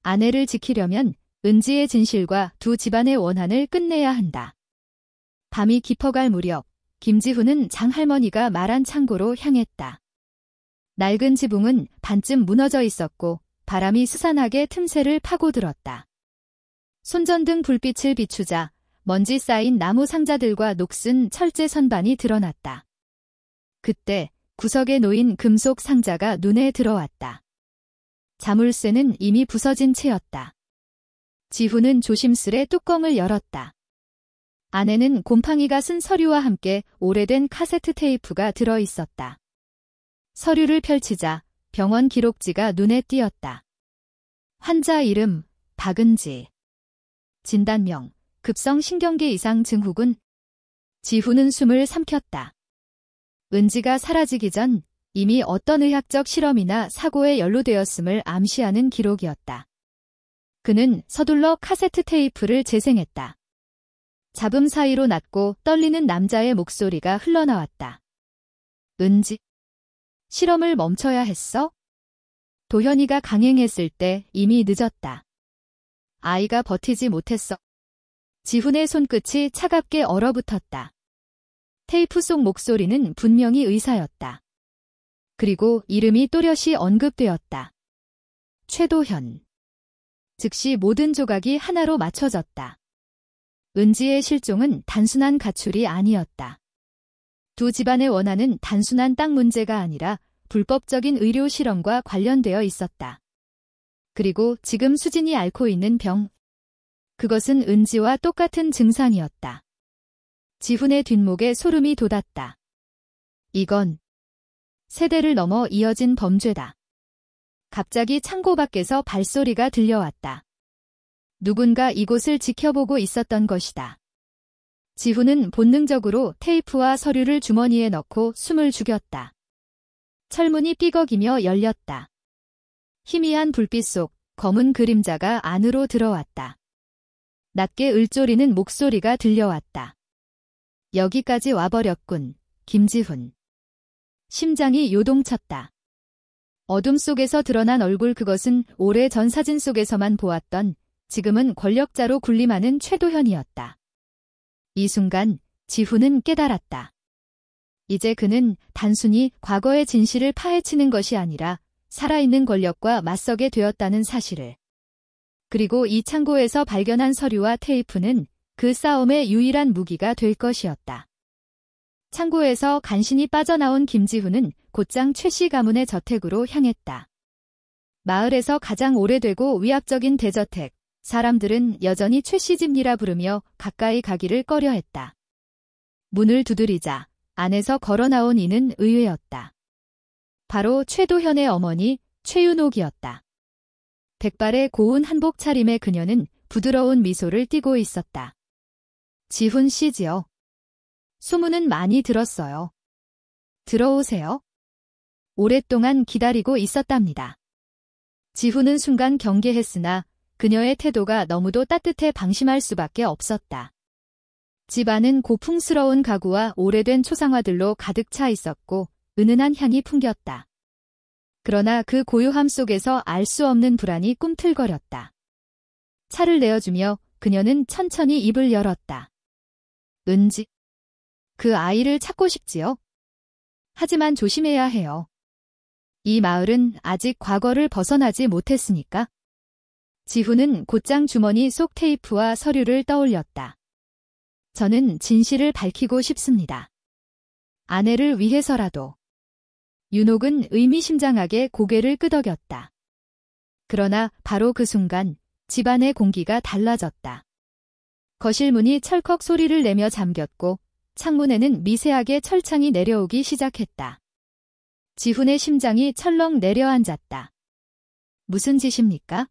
아내를 지키려면 은지의 진실과 두 집안의 원한을 끝내야 한다. 밤이 깊어갈 무렵 김지훈은 장할머니가 말한 창고로 향했다. 낡은 지붕은 반쯤 무너져 있었고 바람이 스산하게 틈새를 파고들었다. 손전등 불빛을 비추자 먼지 쌓인 나무 상자들과 녹슨 철제 선반이 드러났다. 그때 구석에 놓인 금속 상자가 눈에 들어왔다. 자물쇠는 이미 부서진 채였다. 지훈은 조심스레 뚜껑을 열었다. 안에는 곰팡이가 쓴 서류와 함께 오래된 카세트 테이프가 들어 있었다. 서류를 펼치자 병원 기록지가 눈에 띄었다. 환자 이름 박은지. 진단명 급성 신경계 이상 증후군. 지훈은 숨을 삼켰다. 은지가 사라지기 전 이미 어떤 의학적 실험이나 사고에 연루되었음을 암시하는 기록이었다. 그는 서둘러 카세트 테이프를 재생했다. 잡음 사이로 낮고 떨리는 남자의 목소리가 흘러나왔다. 은지, 실험을 멈춰야 했어? 도현이가 강행했을 때 이미 늦었다. 아이가 버티지 못했어. 지훈의 손끝이 차갑게 얼어붙었다. 테이프 속 목소리는 분명히 의사였다. 그리고 이름이 또렷이 언급되었다. 최도현. 즉시 모든 조각이 하나로 맞춰졌다. 은지의 실종은 단순한 가출이 아니었다. 두 집안의 원한은 단순한 땅 문제가 아니라 불법적인 의료 실험과 관련되어 있었다. 그리고 지금 수진이 앓고 있는 병, 그것은 은지와 똑같은 증상이었다. 지훈의 뒷목에 소름이 돋았다. 이건 세대를 넘어 이어진 범죄다. 갑자기 창고 밖에서 발소리가 들려왔다. 누군가 이곳을 지켜보고 있었던 것이다. 지훈은 본능적으로 테이프와 서류를 주머니에 넣고 숨을 죽였다. 철문이 삐걱이며 열렸다. 희미한 불빛 속 검은 그림자가 안으로 들어왔다. 낮게 을조리는 목소리가 들려왔다. 여기까지 와버렸군, 김지훈. 심장이 요동쳤다. 어둠 속에서 드러난 얼굴, 그것은 오래전 사진 속에서만 보았던, 지금은 권력자로 군림하는 최도현이었다. 이 순간 지훈은 깨달았다. 이제 그는 단순히 과거의 진실을 파헤치는 것이 아니라 살아있는 권력과 맞서게 되었다는 사실을. 그리고 이 창고에서 발견한 서류와 테이프는 그 싸움의 유일한 무기가 될 것이었다. 창고에서 간신히 빠져나온 김지훈은 곧장 최씨 가문의 저택으로 향했다. 마을에서 가장 오래되고 위압적인 대저택, 사람들은 여전히 최씨 집이라 부르며 가까이 가기를 꺼려했다. 문을 두드리자 안에서 걸어나온 이는 의외였다. 바로 최도현의 어머니 최윤옥이었다. 백발의 고운 한복 차림의 그녀는 부드러운 미소를 띠고 있었다. 지훈 씨지요. 소문은 많이 들었어요. 들어오세요. 오랫동안 기다리고 있었답니다. 지훈은 순간 경계했으나 그녀의 태도가 너무도 따뜻해 방심할 수밖에 없었다. 집 안은 고풍스러운 가구와 오래된 초상화들로 가득 차 있었고 은은한 향이 풍겼다. 그러나 그 고요함 속에서 알 수 없는 불안이 꿈틀거렸다. 차를 내어주며 그녀는 천천히 입을 열었다. 은지. 그 아이를 찾고 싶지요. 하지만 조심해야 해요. 이 마을은 아직 과거를 벗어나지 못했으니까. 지훈은 곧장 주머니 속 테이프와 서류를 떠올렸다. 저는 진실을 밝히고 싶습니다. 아내를 위해서라도. 윤옥은 의미심장하게 고개를 끄덕였다. 그러나 바로 그 순간 집안의 공기가 달라졌다. 거실 문이 철컥 소리를 내며 잠겼고 창문에는 미세하게 철창이 내려오기 시작했다. 지훈의 심장이 철렁 내려앉았다. 무슨 짓입니까?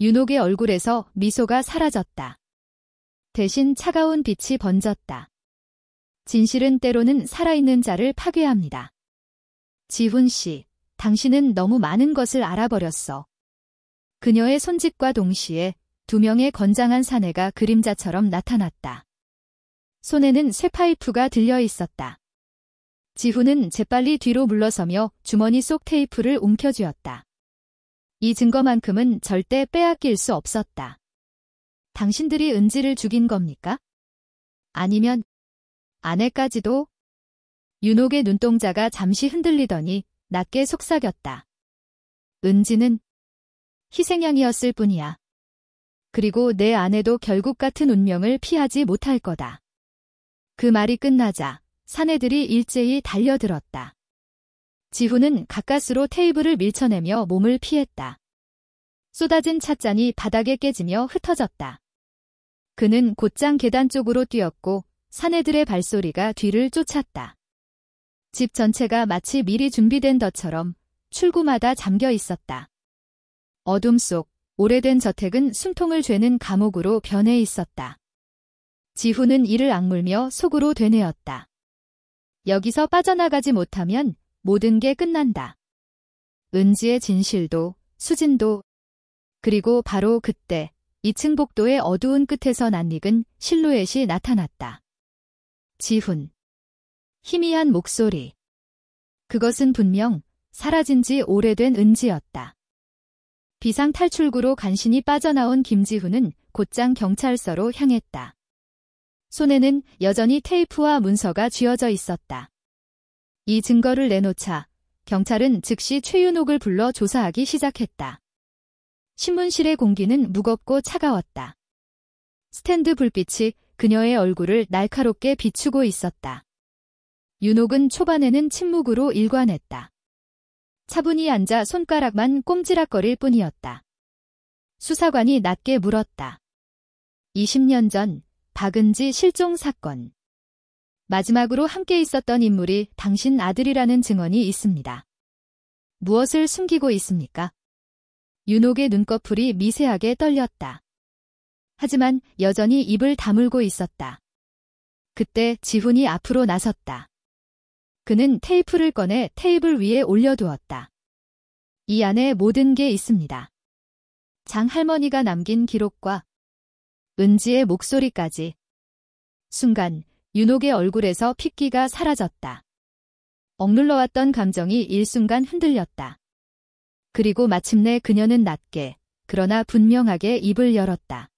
윤옥의 얼굴에서 미소가 사라졌다. 대신 차가운 빛이 번졌다. 진실은 때로는 살아있는 자를 파괴합니다. 지훈 씨, 당신은 너무 많은 것을 알아버렸어. 그녀의 손짓과 동시에 두 명의 건장한 사내가 그림자처럼 나타났다. 손에는 쇠파이프가 들려 있었다. 지훈은 재빨리 뒤로 물러서며 주머니 속 테이프를 움켜쥐었다. 이 증거만큼은 절대 빼앗길 수 없었다. 당신들이 은지를 죽인 겁니까? 아니면 아내까지도? 윤옥의 눈동자가 잠시 흔들리더니 낮게 속삭였다. 은지는 희생양이었을 뿐이야. 그리고 내 아내도 결국 같은 운명을 피하지 못할 거다. 그 말이 끝나자 사내들이 일제히 달려들었다. 지훈은 가까스로 테이블을 밀쳐내며 몸을 피했다. 쏟아진 찻잔이 바닥에 깨지며 흩어졌다. 그는 곧장 계단 쪽으로 뛰었고 사내들의 발소리가 뒤를 쫓았다. 집 전체가 마치 미리 준비된 덫처럼 출구마다 잠겨 있었다. 어둠 속 오래된 저택은 숨통을 죄는 감옥으로 변해 있었다. 지훈은 이를 악물며 속으로 되뇌었다. 여기서 빠져나가지 못하면 모든 게 끝난다. 은지의 진실도, 수진도, 그리고 바로 그때 2층 복도의 어두운 끝에서 낯익은 실루엣이 나타났다. 지훈. 희미한 목소리. 그것은 분명 사라진 지 오래된 은지였다. 비상 탈출구로 간신히 빠져나온 김지훈은 곧장 경찰서로 향했다. 손에는 여전히 테이프와 문서가 쥐어져 있었다. 이 증거를 내놓자 경찰은 즉시 최윤옥을 불러 조사하기 시작했다. 신문실의 공기는 무겁고 차가웠다. 스탠드 불빛이 그녀의 얼굴을 날카롭게 비추고 있었다. 윤옥은 초반에는 침묵으로 일관했다. 차분히 앉아 손가락만 꼼지락거릴 뿐이었다. 수사관이 낮게 물었다. 20년 전 박은지 실종 사건. 마지막으로 함께 있었던 인물이 당신 아들이라는 증언이 있습니다. 무엇을 숨기고 있습니까? 윤옥의 눈꺼풀이 미세하게 떨렸다. 하지만 여전히 입을 다물고 있었다. 그때 지훈이 앞으로 나섰다. 그는 테이프를 꺼내 테이블 위에 올려두었다. 이 안에 모든 게 있습니다. 장할머니가 남긴 기록과 은지의 목소리까지. 순간 윤옥의 얼굴에서 핏기가 사라졌다. 억눌러왔던 감정이 일순간 흔들렸다. 그리고 마침내 그녀는 낮게, 그러나 분명하게 입을 열었다.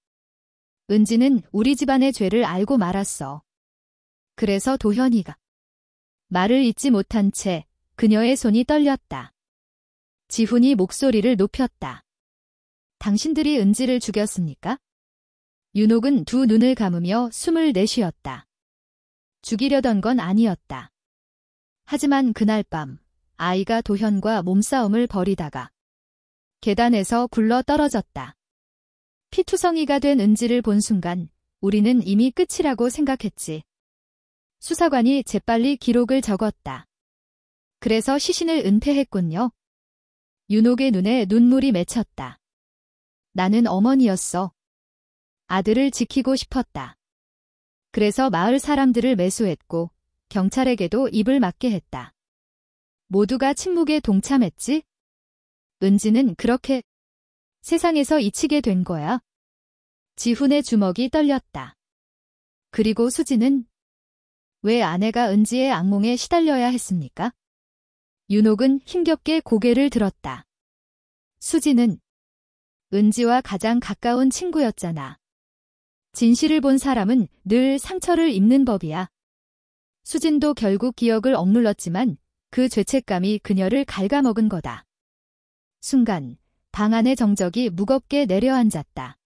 은지는 우리 집안의 죄를 알고 말았어. 그래서 도현이가. 말을 잇지 못한 채 그녀의 손이 떨렸다. 지훈이 목소리를 높였다. 당신들이 은지를 죽였습니까? 윤옥은 두 눈을 감으며 숨을 내쉬었다. 죽이려던 건 아니었다. 하지만 그날 밤 아이가 도현과 몸싸움을 벌이다가 계단에서 굴러 떨어졌다. 피투성이가 된 은지를 본 순간 우리는 이미 끝이라고 생각했지. 수사관이 재빨리 기록을 적었다. 그래서 시신을 은폐했군요. 윤옥의 눈에 눈물이 맺혔다. 나는 어머니였어. 아들을 지키고 싶었다. 그래서 마을 사람들을 매수했고 경찰에게도 입을 막게 했다. 모두가 침묵에 동참했지? 은지는 그렇게 세상에서 잊히게 된 거야. 지훈의 주먹이 떨렸다. 그리고 수지는 왜 아내가 은지의 악몽에 시달려야 했습니까? 윤옥은 힘겹게 고개를 들었다. 수지는 은지와 가장 가까운 친구였잖아. 진실을 본 사람은 늘 상처를 입는 법이야. 수진도 결국 기억을 억눌렀지만 그 죄책감이 그녀를 갉아먹은 거다. 순간 방 안의 정적이 무겁게 내려앉았다.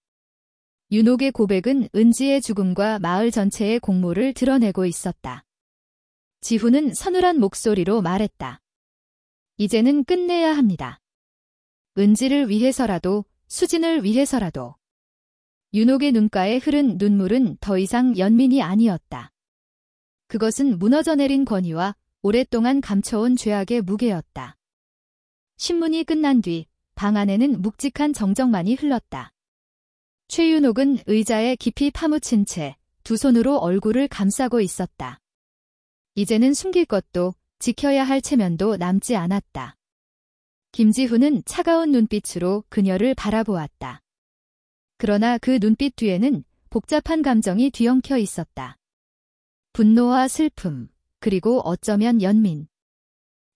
윤옥의 고백은 은지의 죽음과 마을 전체의 공모를 드러내고 있었다. 지훈은 서늘한 목소리로 말했다. 이제는 끝내야 합니다. 은지를 위해서라도, 수진을 위해서라도. 윤옥의 눈가에 흐른 눈물은 더 이상 연민이 아니었다. 그것은 무너져 내린 권위와 오랫동안 감춰온 죄악의 무게였다. 신문이 끝난 뒤 방 안에는 묵직한 정적만이 흘렀다. 최윤옥은 의자에 깊이 파묻힌 채 두 손으로 얼굴을 감싸고 있었다. 이제는 숨길 것도 지켜야 할 체면도 남지 않았다. 김지훈은 차가운 눈빛으로 그녀를 바라보았다. 그러나 그 눈빛 뒤에는 복잡한 감정이 뒤엉켜 있었다. 분노와 슬픔, 그리고 어쩌면 연민.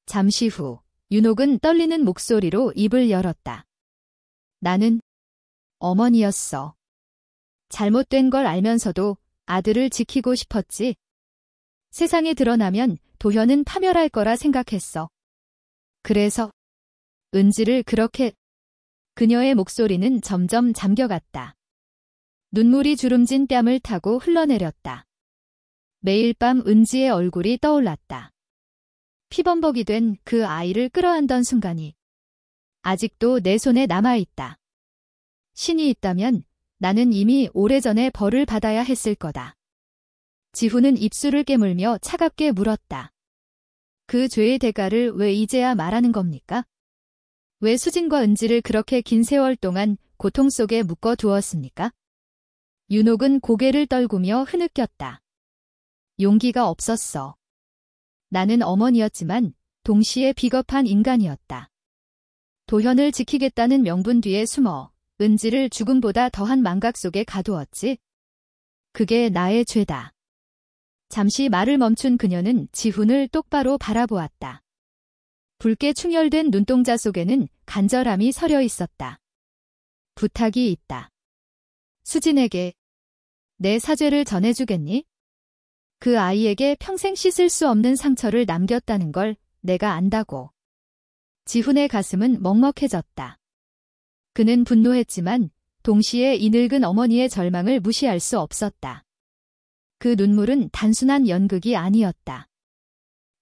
잠시 후 윤옥은 떨리는 목소리로 입을 열었다. 나는 어머니였어. 잘못된 걸 알면서도 아들을 지키고 싶었지. 세상에 드러나면 도현은 파멸할 거라 생각했어. 그래서 은지를 그렇게... 그녀의 목소리는 점점 잠겨갔다. 눈물이 주름진 뺨을 타고 흘러내렸다. 매일 밤 은지의 얼굴이 떠올랐다. 피범벅이 된 그 아이를 끌어안던 순간이 아직도 내 손에 남아있다. 신이 있다면 나는 이미 오래전에 벌을 받아야 했을 거다. 지훈은 입술을 깨물며 차갑게 물었다. 그 죄의 대가를 왜 이제야 말하는 겁니까? 왜 수진과 은지를 그렇게 긴 세월 동안 고통 속에 묶어 두었습니까? 윤옥은 고개를 떨구며 흐느꼈다. 용기가 없었어. 나는 어머니였지만 동시에 비겁한 인간이었다. 도현을 지키겠다는 명분 뒤에 숨어 은지를 죽음보다 더한 망각 속에 가두었지. 그게 나의 죄다. 잠시 말을 멈춘 그녀는 지훈을 똑바로 바라보았다. 붉게 충혈된 눈동자 속에는 간절함이 서려 있었다. 부탁이 있다. 수진에게 내 사죄를 전해주겠니? 그 아이에게 평생 씻을 수 없는 상처를 남겼다는 걸 내가 안다고. 지훈의 가슴은 먹먹해졌다. 그는 분노했지만 동시에 이 늙은 어머니의 절망을 무시할 수 없었다. 그 눈물은 단순한 연극이 아니었다.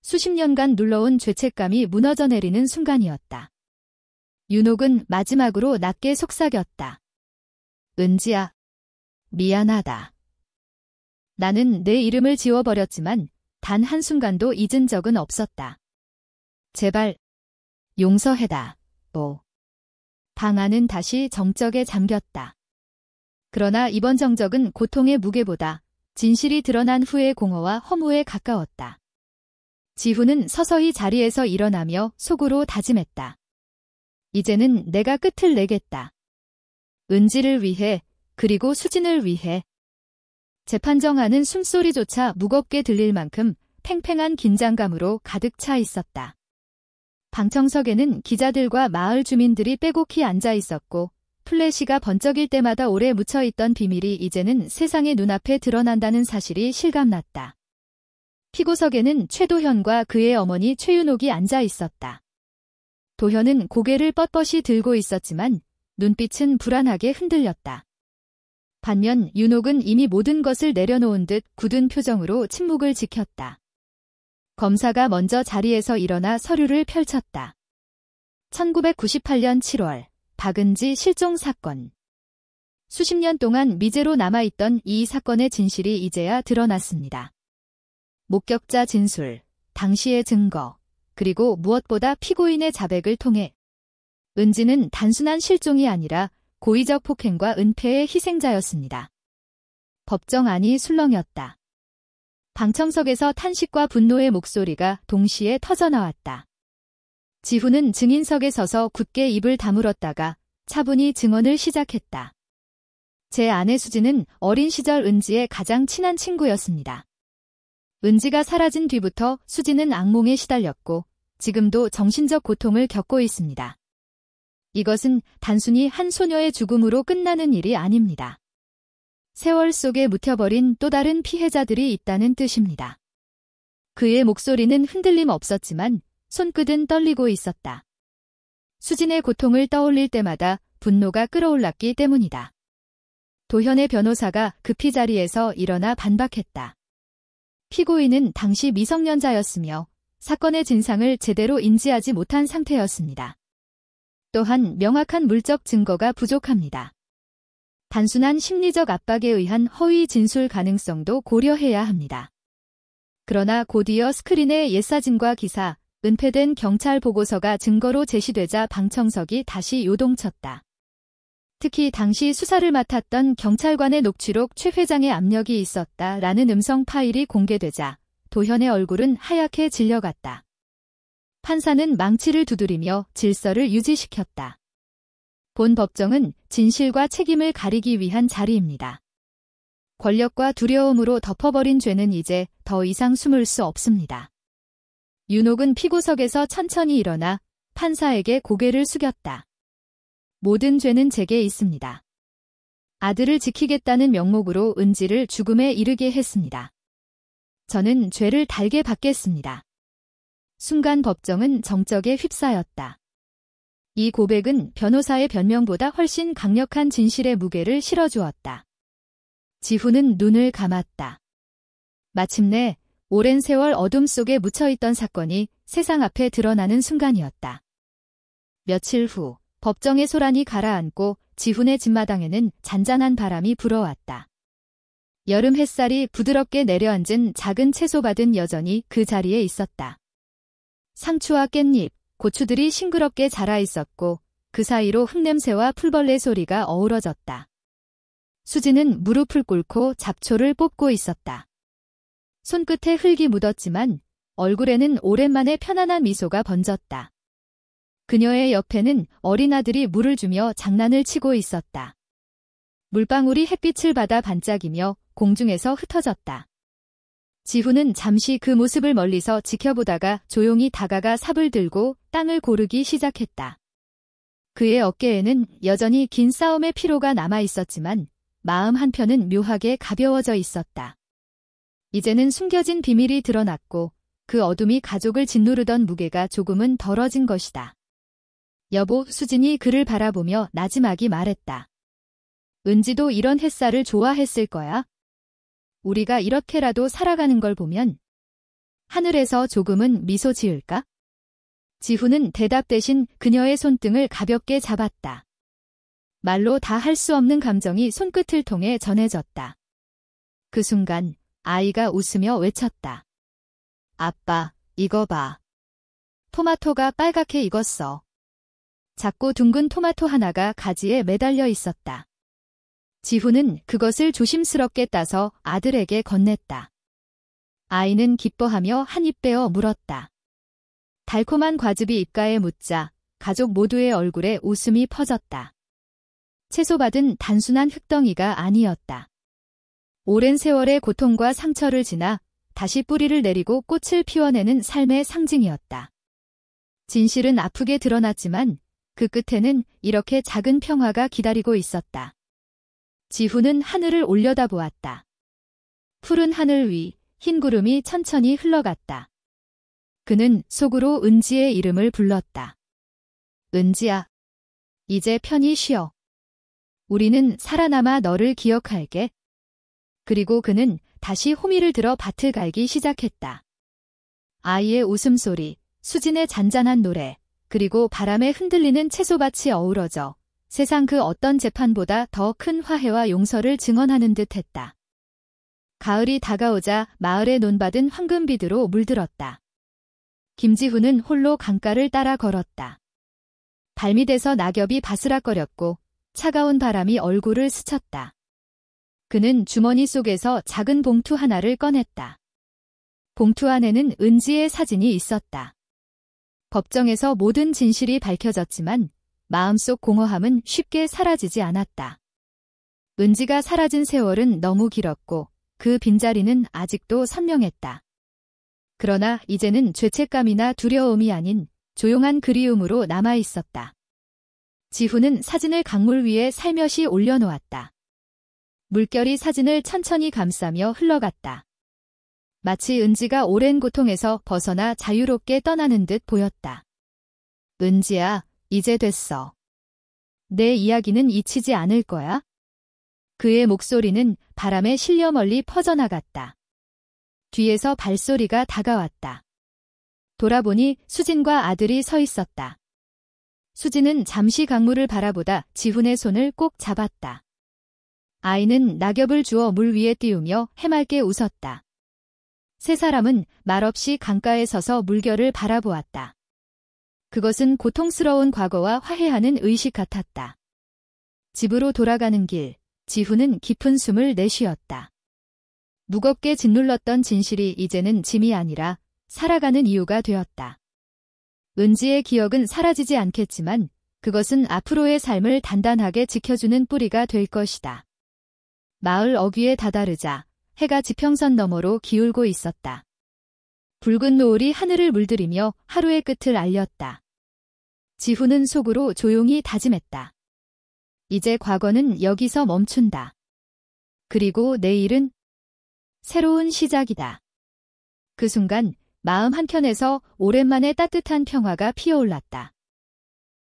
수십 년간 눌러온 죄책감이 무너져 내리는 순간이었다. 윤옥은 마지막으로 낮게 속삭였다. 은지야, 미안하다. 나는 내 이름을 지워버렸지만 단 한순간도 잊은 적은 없었다. 제발 용서해다. 방 안은 다시 정적에 잠겼다. 그러나 이번 정적은 고통의 무게보다 진실이 드러난 후의 공허와 허무에 가까웠다. 지훈은 서서히 자리에서 일어나며 속으로 다짐했다. 이제는 내가 끝을 내겠다. 은지를 위해, 그리고 수진을 위해. 재판정하는 숨소리조차 무겁게 들릴 만큼 팽팽한 긴장감으로 가득 차 있었다. 방청석에는 기자들과 마을 주민들이 빼곡히 앉아 있었고 플래시가 번쩍일 때마다 오래 묻혀있던 비밀이 이제는 세상의 눈앞에 드러난다는 사실이 실감났다. 피고석에는 최도현과 그의 어머니 최윤옥이 앉아 있었다. 도현은 고개를 뻣뻣이 들고 있었지만 눈빛은 불안하게 흔들렸다. 반면 윤옥은 이미 모든 것을 내려놓은 듯 굳은 표정으로 침묵을 지켰다. 검사가 먼저 자리에서 일어나 서류를 펼쳤다. 1998년 7월 박은지 실종 사건. 수십 년 동안 미제로 남아있던 이 사건의 진실이 이제야 드러났습니다. 목격자 진술, 당시의 증거, 그리고 무엇보다 피고인의 자백을 통해 은지는 단순한 실종이 아니라 고의적 폭행과 은폐의 희생자였습니다. 법정안이 술렁였다. 방청석에서 탄식과 분노의 목소리가 동시에 터져나왔다. 지훈은 증인석에 서서 굳게 입을 다물었다가 차분히 증언을 시작했다. 제 아내 수지는 어린 시절 은지의 가장 친한 친구였습니다. 은지가 사라진 뒤부터 수지는 악몽에 시달렸고 지금도 정신적 고통을 겪고 있습니다. 이것은 단순히 한 소녀의 죽음으로 끝나는 일이 아닙니다. 세월 속에 묻혀버린 또 다른 피해자들이 있다는 뜻입니다. 그의 목소리는 흔들림 없었지만 손끝은 떨리고 있었다. 수진의 고통을 떠올릴 때마다 분노가 끓어올랐기 때문이다. 도현의 변호사가 급히 자리에서 일어나 반박했다. 피고인은 당시 미성년자였으며 사건의 진상을 제대로 인지하지 못한 상태였습니다. 또한 명확한 물적 증거가 부족합니다. 단순한 심리적 압박에 의한 허위 진술 가능성도 고려해야 합니다. 그러나 곧이어 스크린의 옛사진과 기사, 은폐된 경찰 보고서가 증거로 제시되자 방청석이 다시 요동쳤다. 특히 당시 수사를 맡았던 경찰관의 녹취록 최 회장의 압력이 있었다라는 음성 파일이 공개되자 도현의 얼굴은 하얗게 질려갔다. 판사는 망치를 두드리며 질서를 유지시켰다. 본 법정은 진실과 책임을 가리기 위한 자리입니다. 권력과 두려움으로 덮어버린 죄는 이제 더 이상 숨을 수 없습니다. 윤옥은 피고석에서 천천히 일어나 판사에게 고개를 숙였다. 모든 죄는 제게 있습니다. 아들을 지키겠다는 명목으로 은지를 죽음에 이르게 했습니다. 저는 죄를 달게 받겠습니다. 순간 법정은 정적에 휩싸였다. 이 고백은 변호사의 변명보다 훨씬 강력한 진실의 무게를 실어주었다. 지훈은 눈을 감았다. 마침내 오랜 세월 어둠 속에 묻혀있던 사건이 세상 앞에 드러나는 순간이었다. 며칠 후 법정의 소란이 가라앉고 지훈의 집마당에는 잔잔한 바람이 불어왔다. 여름 햇살이 부드럽게 내려앉은 작은 채소밭은 여전히 그 자리에 있었다. 상추와 깻잎, 고추들이 싱그럽게 자라 있었고 그 사이로 흙냄새와 풀벌레 소리가 어우러졌다. 수지는 무릎을 꿇고 잡초를 뽑고 있었다. 손끝에 흙이 묻었지만 얼굴에는 오랜만에 편안한 미소가 번졌다. 그녀의 옆에는 어린아들이 물을 주며 장난을 치고 있었다. 물방울이 햇빛을 받아 반짝이며 공중에서 흩어졌다. 지훈은 잠시 그 모습을 멀리서 지켜보다가 조용히 다가가 삽을 들고 땅을 고르기 시작했다. 그의 어깨에는 여전히 긴 싸움의 피로가 남아 있었지만 마음 한편은 묘하게 가벼워져 있었다. 이제는 숨겨진 비밀이 드러났고 그 어둠이 가족을 짓누르던 무게가 조금은 덜어진 것이다. 여보, 수진이 그를 바라보며 나지막이 말했다. 은지도 이런 햇살을 좋아했을 거야. 우리가 이렇게라도 살아가는 걸 보면 하늘에서 조금은 미소 지을까? 지훈은 대답 대신 그녀의 손등을 가볍게 잡았다. 말로 다 할 수 없는 감정이 손끝을 통해 전해졌다. 그 순간 아이가 웃으며 외쳤다. 아빠, 이거 봐. 토마토가 빨갛게 익었어. 작고 둥근 토마토 하나가 가지에 매달려 있었다. 지훈은 그것을 조심스럽게 따서 아들에게 건넸다. 아이는 기뻐하며 한 입 빼어 물었다. 달콤한 과즙이 입가에 묻자 가족 모두의 얼굴에 웃음이 퍼졌다. 채소밭은 단순한 흙덩이가 아니었다. 오랜 세월의 고통과 상처를 지나 다시 뿌리를 내리고 꽃을 피워내는 삶의 상징이었다. 진실은 아프게 드러났지만 그 끝에는 이렇게 작은 평화가 기다리고 있었다. 지훈은 하늘을 올려다보았다. 푸른 하늘 위 흰 구름이 천천히 흘러갔다. 그는 속으로 은지의 이름을 불렀다. 은지야, 이제 편히 쉬어. 우리는 살아남아 너를 기억할게. 그리고 그는 다시 호미를 들어 밭을 갈기 시작했다. 아이의 웃음소리, 수진의 잔잔한 노래, 그리고 바람에 흔들리는 채소밭이 어우러져 세상 그 어떤 재판보다 더 큰 화해와 용서를 증언하는 듯했다. 가을이 다가오자 마을의 논밭은 황금비두로 물들었다. 김지훈은 홀로 강가를 따라 걸었다. 발밑에서 낙엽이 바스락거렸고 차가운 바람이 얼굴을 스쳤다. 그는 주머니 속에서 작은 봉투 하나를 꺼냈다. 봉투 안에는 은지의 사진이 있었다. 법정에서 모든 진실이 밝혀졌지만 마음속 공허함은 쉽게 사라지지 않았다. 은지가 사라진 세월은 너무 길었고 그 빈자리는 아직도 선명했다. 그러나 이제는 죄책감이나 두려움이 아닌 조용한 그리움으로 남아 있었다. 지훈은 사진을 강물 위에 살며시 올려놓았다. 물결이 사진을 천천히 감싸며 흘러갔다. 마치 은지가 오랜 고통에서 벗어나 자유롭게 떠나는 듯 보였다. 은지야, 이제 됐어. 내 이야기는 잊히지 않을 거야? 그의 목소리는 바람에 실려 멀리 퍼져나갔다. 뒤에서 발소리가 다가왔다. 돌아보니 수진과 아들이 서 있었다. 수진은 잠시 강물을 바라보다 지훈의 손을 꼭 잡았다. 아이는 낙엽을 주워 물 위에 띄우며 해맑게 웃었다. 세 사람은 말없이 강가에 서서 물결을 바라보았다. 그것은 고통스러운 과거와 화해하는 의식 같았다. 집으로 돌아가는 길, 지훈은 깊은 숨을 내쉬었다. 무겁게 짓눌렀던 진실이 이제는 짐이 아니라 살아가는 이유가 되었다. 은지의 기억은 사라지지 않겠지만 그것은 앞으로의 삶을 단단하게 지켜주는 뿌리가 될 것이다. 마을 어귀에 다다르자 해가 지평선 너머로 기울고 있었다. 붉은 노을이 하늘을 물들이며 하루의 끝을 알렸다. 지훈은 속으로 조용히 다짐했다. 이제 과거는 여기서 멈춘다. 그리고 내일은 새로운 시작이다. 그 순간 마음 한켠에서 오랜만에 따뜻한 평화가 피어올랐다.